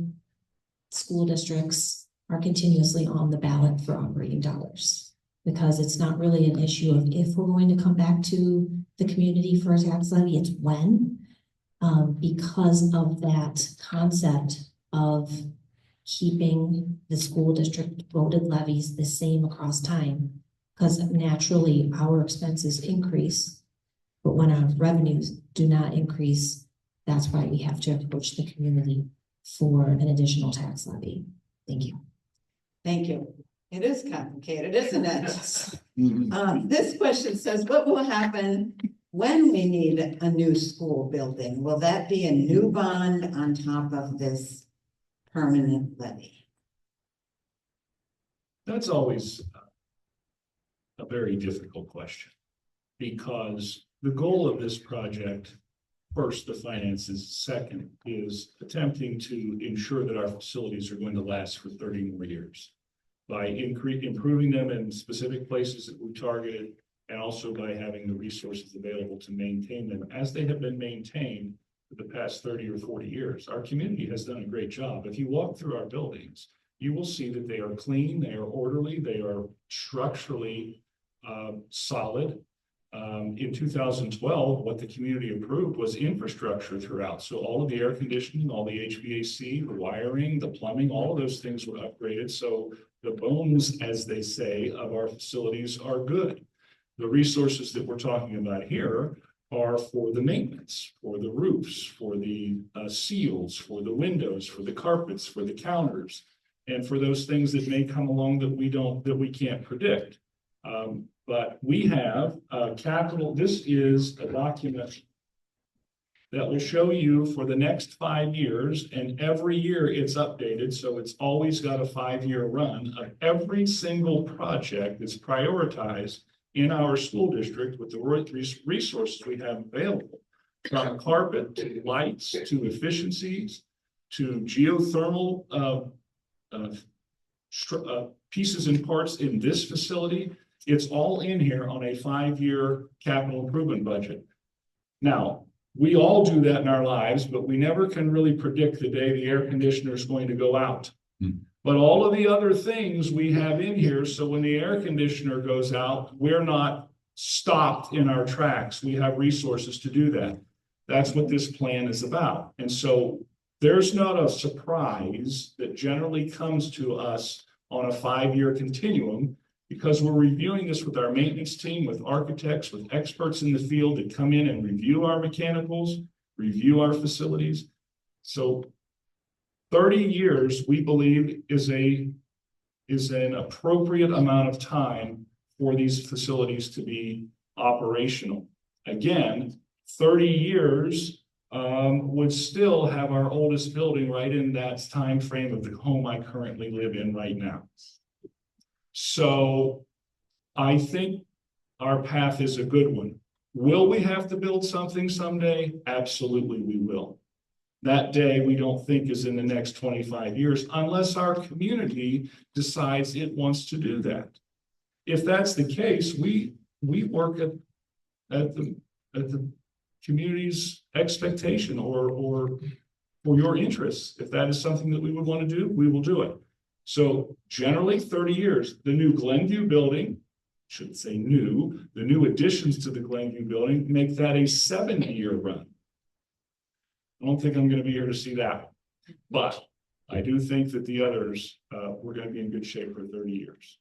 Speaker 4: school districts are continuously on the ballot for operating dollars. Because it's not really an issue of if we're going to come back to the community for a tax levy, it's when. Because of that concept of keeping the school district voted levies the same across time. Because naturally our expenses increase, but when our revenues do not increase, that's why we have to approach the community for an additional tax levy. Thank you.
Speaker 2: Thank you. It is complicated, isn't it? This question says, what will happen when we need a new school building? Will that be a new bond on top of this permanent levy?
Speaker 3: That's always a very difficult question, because the goal of this project, first, the finances, second, is attempting to ensure that our facilities are going to last for 30 more years by improving them in specific places that we targeted, and also by having the resources available to maintain them as they have been maintained for the past 30 or 40 years. Our community has done a great job. If you walk through our buildings, you will see that they are clean, they are orderly, they are structurally solid. In 2012, what the community approved was infrastructure throughout. So all of the air conditioning, all the HVAC, the wiring, the plumbing, all of those things were upgraded. So the bones, as they say, of our facilities are good. The resources that we're talking about here are for the maintenance, for the roofs, for the seals, for the windows, for the carpets, for the counters, and for those things that may come along that we can't predict. But we have capital. This is a document that will show you for the next 5 years, and every year it's updated. So it's always got a 5-year run of every single project that's prioritized in our school district with the resources we have available, from carpet to lights to efficiencies to geothermal pieces and parts in this facility. It's all in here on a 5-year capital improvement budget. Now, we all do that in our lives, but we never can really predict the day the air conditioner is going to go out. But all of the other things we have in here, so when the air conditioner goes out, we're not stopped in our tracks. We have resources to do that. That's what this plan is about. And so there's not a surprise that generally comes to us on a 5-year continuum, because we're reviewing this with our maintenance team, with architects, with experts in the field that come in and review our mechanicals, review our facilities. So 30 years, we believe, is an appropriate amount of time for these facilities to be operational. Again, 30 years would still have our oldest building right in that time frame of the home I currently live in right now. So I think our path is a good one. Will we have to build something someday? Absolutely, we will. That day, we don't think is in the next 25 years, unless our community decides it wants to do that. If that's the case, we work at the community's expectation or for your interests. If that is something that we would want to do, we will do it. So generally 30 years, the new Glenview building, shouldn't say new, the new additions to the Glenview building make that a 7-year run. I don't think I'm going to be here to see that, but I do think that the others, we're going to be in good shape for 30 years.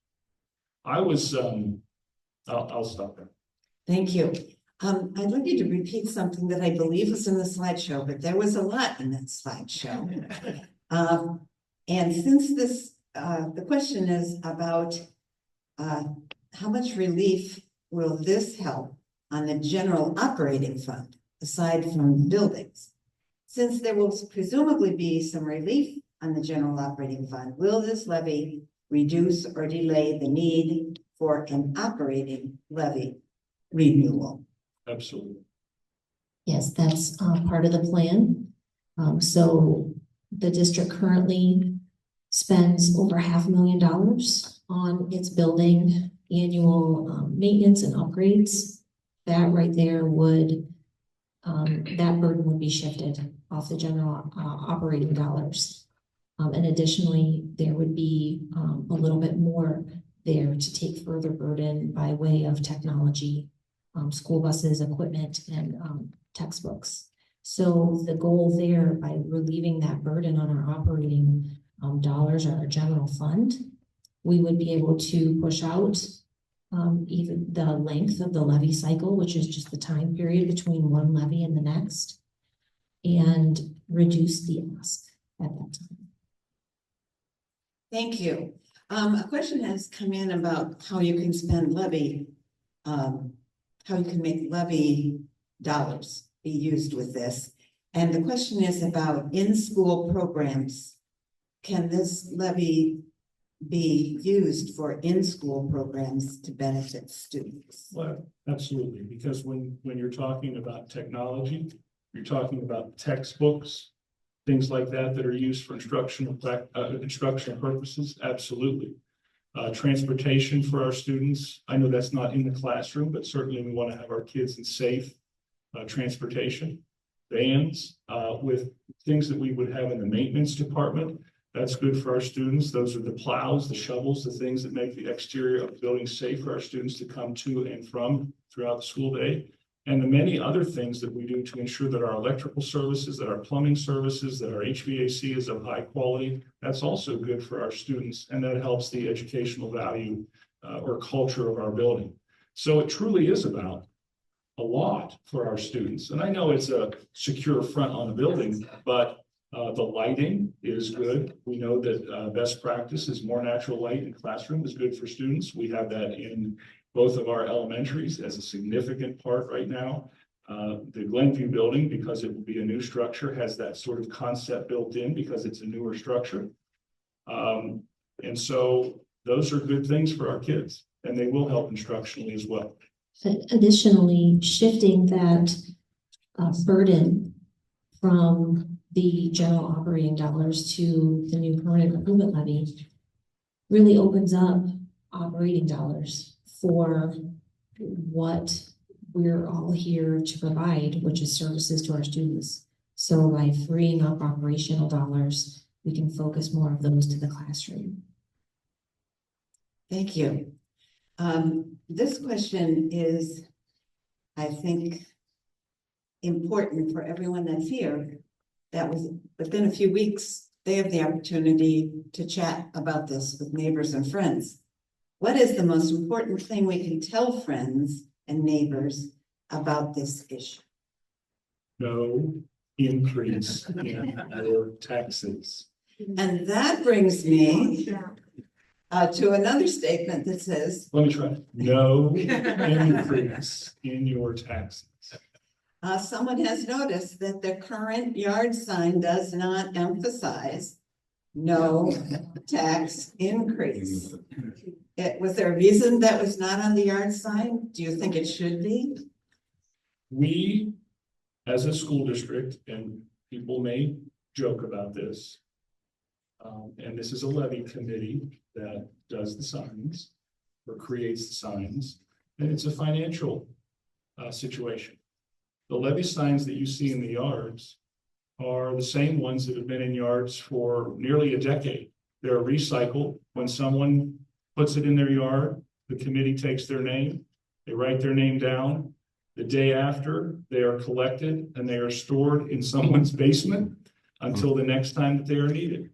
Speaker 3: I'll stop there.
Speaker 2: Thank you. I'd like you to repeat something that I believe was in the slideshow, but there was a lot in that slideshow. And since this, the question is about how much relief will this help on the general operating fund, aside from buildings. Since there will presumably be some relief on the general operating fund, will this levy reduce or delay the need for an operating levy renewal?
Speaker 3: Absolutely.
Speaker 4: Yes, that's part of the plan. So the district currently spends over $500,000 on its building annual maintenance and upgrades. That right there would, that burden would be shifted off the general operating dollars. And additionally, there would be a little bit more there to take further burden by way of technology, school buses, equipment, and textbooks. So the goal there, by relieving that burden on our operating dollars or our general fund, we would be able to push out even the length of the levy cycle, which is just the time period between one levy and the next, and reduce the ask at that time.
Speaker 2: Thank you. A question has come in about how you can spend levy, how you can make levy dollars be used with this. And the question is about in-school programs. Can this levy be used for in-school programs to benefit students?
Speaker 3: Well, absolutely, because when you're talking about technology, you're talking about textbooks, things like that are used for instructional purposes, absolutely. Transportation for our students, I know that's not in the classroom, but certainly we want to have our kids in safe transportation. Vans with things that we would have in the maintenance department, that's good for our students. Those are the plows, the shovels, the things that make the exterior of the building safe for our students to come to and from throughout the school day. And the many other things that we do to ensure that our electrical services, that our plumbing services, that our HVAC is of high quality, that's also good for our students. And that helps the educational value or culture of our building. So it truly is about a lot for our students. And I know it's a secure front on a building, but the lighting is good. We know that best practice is more natural light in classroom is good for students. We have that in both of our elementaries as a significant part right now. The Glenview building, because it will be a new structure, has that sort of concept built in because it's a newer structure. And so those are good things for our kids, and they will help instructionally as well.
Speaker 4: Additionally, shifting that burden from the general operating dollars to the new permanent improvement levy really opens up operating dollars for what we're all here to provide, which is services to our students. So by freeing up operational dollars, we can focus more of those to the classroom.
Speaker 2: Thank you. This question is, I think, important for everyone that's here. That was within a few weeks, they have the opportunity to chat about this with neighbors and friends. What is the most important thing we can tell friends and neighbors about this issue?
Speaker 3: No increase in your taxes.
Speaker 2: And that brings me to another statement that says,
Speaker 3: Let me try. No increase in your taxes.
Speaker 2: someone has noticed that the current yard sign does not emphasize no tax increase. Was there a reason that was not on the yard sign? Do you think it should be?
Speaker 3: We, as a school district, and people may joke about this, and this is a levy committee that does the signs or creates the signs, and it's a financial situation. The levy signs that you see in the yards are the same ones that have been in yards for nearly a decade. They're recycled. When someone puts it in their yard, the committee takes their name, they write their name down. The day after, they are collected and they are stored in someone's basement until the next time that they are needed.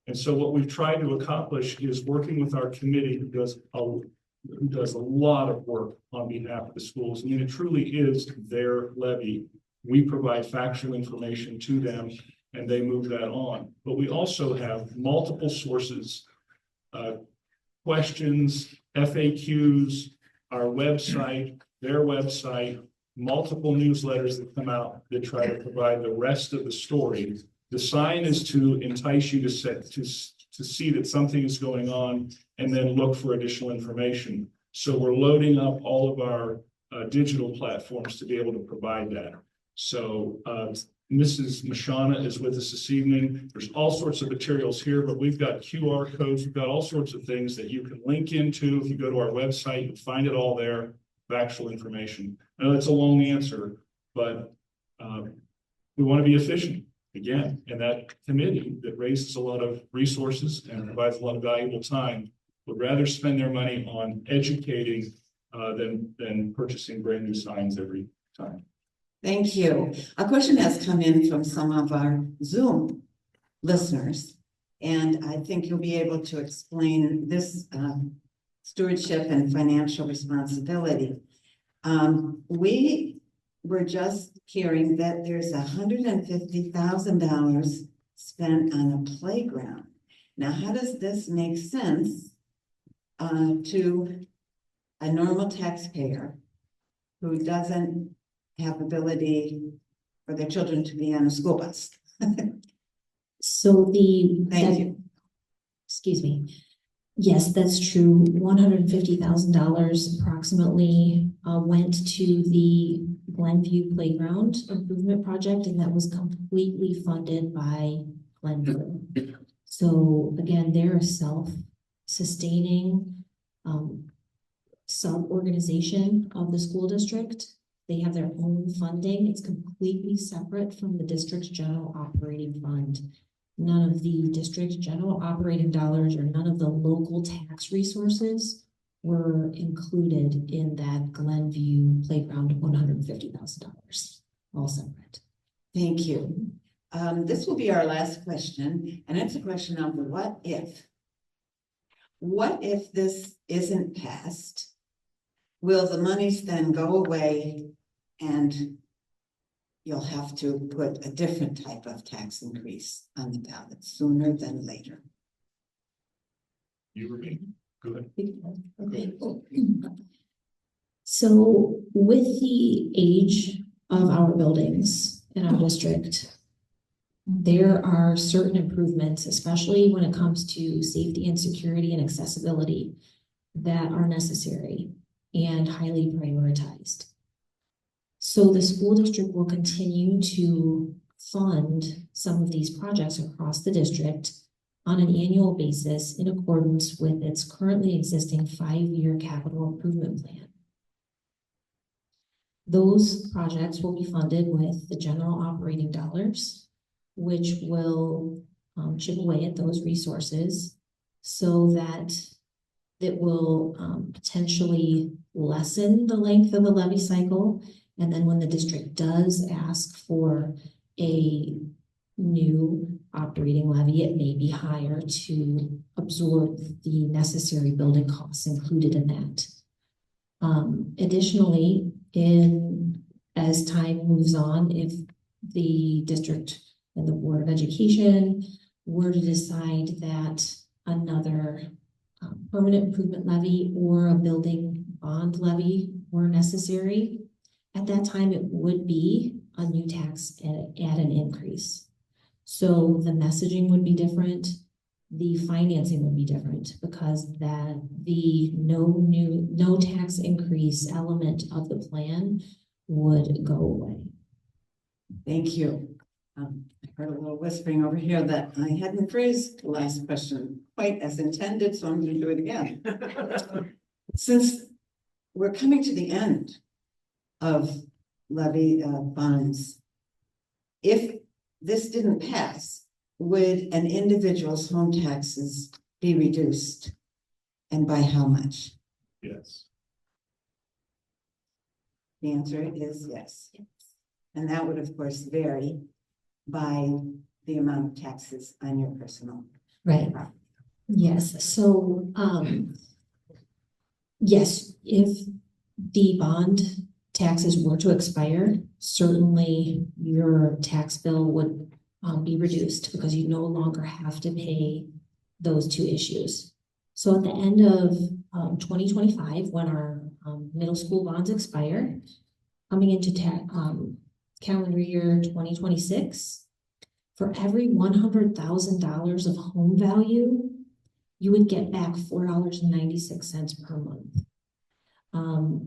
Speaker 3: And so what we've tried to accomplish is working with our committee who does a lot of work on behalf of the schools. I mean, it truly is their levy. We provide factual information to them and they move that on. But we also have multiple sources, questions, FAQs, our website, their website, multiple newsletters that come out that try to provide the rest of the story. The sign is to entice you to see that something is going on and then look for additional information. So we're loading up all of our digital platforms to be able to provide that. So Mrs. Mashana is with us this evening. There's all sorts of materials here, but we've got QR codes. We've got all sorts of things that you can link into. If you go to our website, you'll find it all there, factual information. I know that's a long answer, but we want to be efficient again. And that committee that raises a lot of resources and provides a lot of valuable time would rather spend their money on educating than purchasing brand new signs every time.
Speaker 2: Thank you. A question has come in from some of our Zoom listeners, and I think you'll be able to explain this stewardship and financial responsibility. We were just hearing that there's $150,000 spent on a playground. Now, how does this make sense to a normal taxpayer who doesn't have ability for their children to be on a school bus?
Speaker 4: So
Speaker 2: Thank you.
Speaker 4: Excuse me. Yes, that's true. $150,000 approximately went to the Glenview Playground Improvement Project, and that was completely funded by Glenview. So again, they're a self-sustaining sub-organization of the school district. They have their own funding. It's completely separate from the district's general operating fund. None of the district's general operating dollars or none of the local tax resources were included in that Glenview Playground $150,000, all separate.
Speaker 2: Thank you. This will be our last question, and it's a question of what if? What if this isn't passed? Will the monies then go away and you'll have to put a different type of tax increase on the ballot sooner than later?
Speaker 3: You or me? Go ahead.
Speaker 4: Okay. So with the age of our buildings in our district, there are certain improvements, especially when it comes to safety and security and accessibility, that are necessary and highly prioritized. So the school district will continue to fund some of these projects across the district on an annual basis in accordance with its currently existing 5-year capital improvement plan. Those projects will be funded with the general operating dollars, which will chip away at those resources so that it will potentially lessen the length of the levy cycle. And then when the district does ask for a new operating levy, it may be higher to absorb the necessary building costs included in that. Additionally, as time moves on, if the district and the Board of Education were to decide that another permanent improvement levy or a building bond levy were necessary, at that time it would be a new tax at an increase. So the messaging would be different, the financing would be different, because that the no tax increase element of the plan would go away.
Speaker 2: Thank you. I heard a little whispering over here that I hadn't phrased the last question quite as intended, so I'm going to do it again. Since we're coming to the end of levy bonds, if this didn't pass, would an individual's home taxes be reduced, and by how much?
Speaker 3: Yes.
Speaker 2: The answer is yes. And that would, of course, vary by the amount of taxes on your personal
Speaker 4: Right.
Speaker 2: property.
Speaker 4: Yes. So, yes, if the bond taxes were to expire, certainly your tax bill would be reduced because you no longer have to pay those two issues. So at the end of 2025, when our middle school bonds expire. Coming into calendar year 2026, for every $100,000 of home value, you would get back $4.96 per month.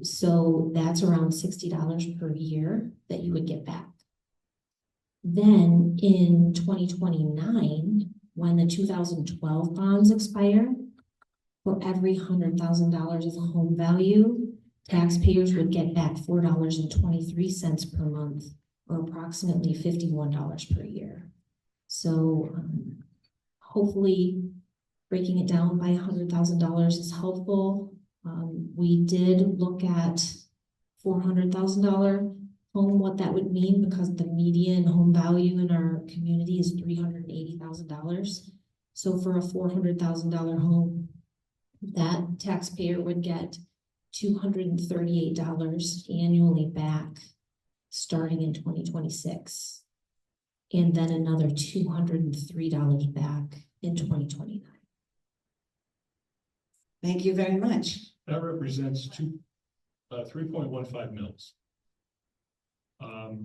Speaker 4: So that's around $60 per year that you would get back. Then in 2029, when the 2012 bonds expire, for every $100,000 of home value, taxpayers would get back $4.23 per month, or approximately $51 per year. So hopefully breaking it down by $100,000 is helpful. We did look at $400,000 home, what that would mean, because the median home value in our community is $380,000. So for a $400,000 home, that taxpayer would get $238 annually back starting in 2026, and then another $203 back in 2029.
Speaker 2: Thank you very much.
Speaker 3: That represents 3.15 mils. I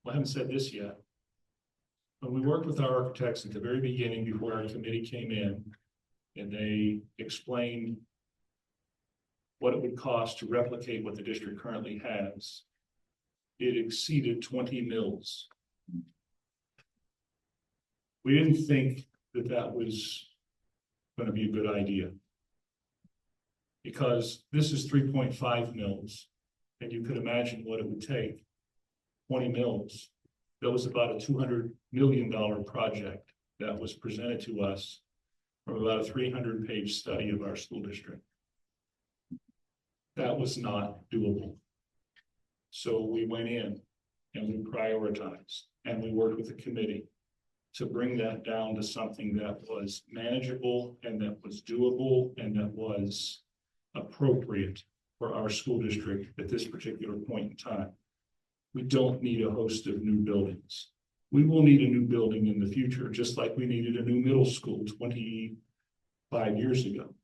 Speaker 3: haven't said this yet. When we worked with our architects at the very beginning, before our committee came in, and they explained what it would cost to replicate what the district currently has, it exceeded 20 mils. We didn't think that that was going to be a good idea, because this is 3.5 mils, and you could imagine what it would take. 20 mils. That was about a $200 million project that was presented to us from about a 300-page study of our school district. That was not doable. So we went in and we prioritized, and we worked with the committee to bring that down to something that was manageable and that was doable and that was appropriate for our school district at this particular point in time. We don't need a host of new buildings. We will need a new building in the future, just like we needed a new middle school 25 years ago.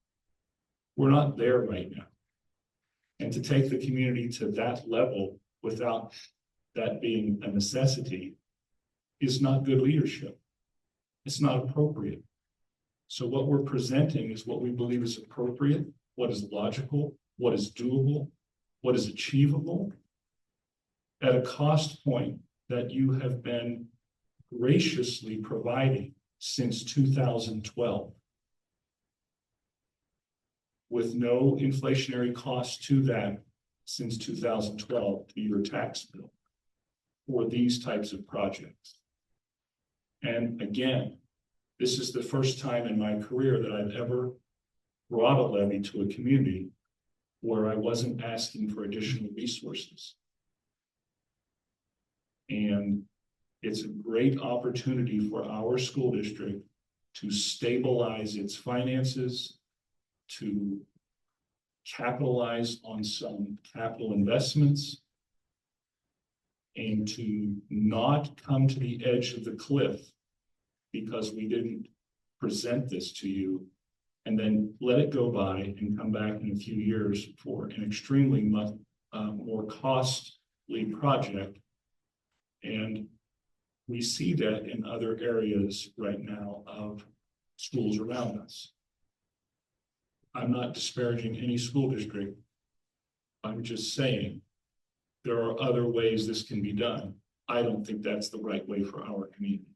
Speaker 3: We're not there right now. And to take the community to that level without that being a necessity is not good leadership. It's not appropriate. So what we're presenting is what we believe is appropriate, what is logical, what is doable, what is achievable, at a cost point that you have been graciously providing since 2012, with no inflationary cost to that since 2012 to your tax bill for these types of projects. And again, this is the first time in my career that I've ever brought a levy to a community where I wasn't asking for additional resources. And it's a great opportunity for our school district to stabilize its finances, to capitalize on some capital investments, and to not come to the edge of the cliff because we didn't present this to you and then let it go by and come back in a few years for an extremely much more costly project. And we see that in other areas right now of schools around us. I'm not disparaging any school district. I'm just saying there are other ways this can be done. I don't think that's the right way for our community.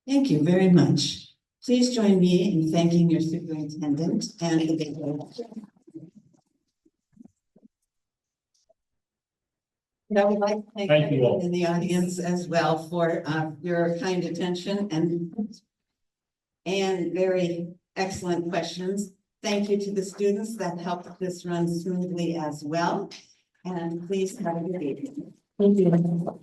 Speaker 2: Thank you very much. Please join me in thanking your superintendent and the big I would like to thank
Speaker 3: Thank you all.
Speaker 2: everyone in the audience as well for your kind attention and very excellent questions. Thank you to the students that helped this run smoothly as well. And please have a good evening.
Speaker 4: Thank you.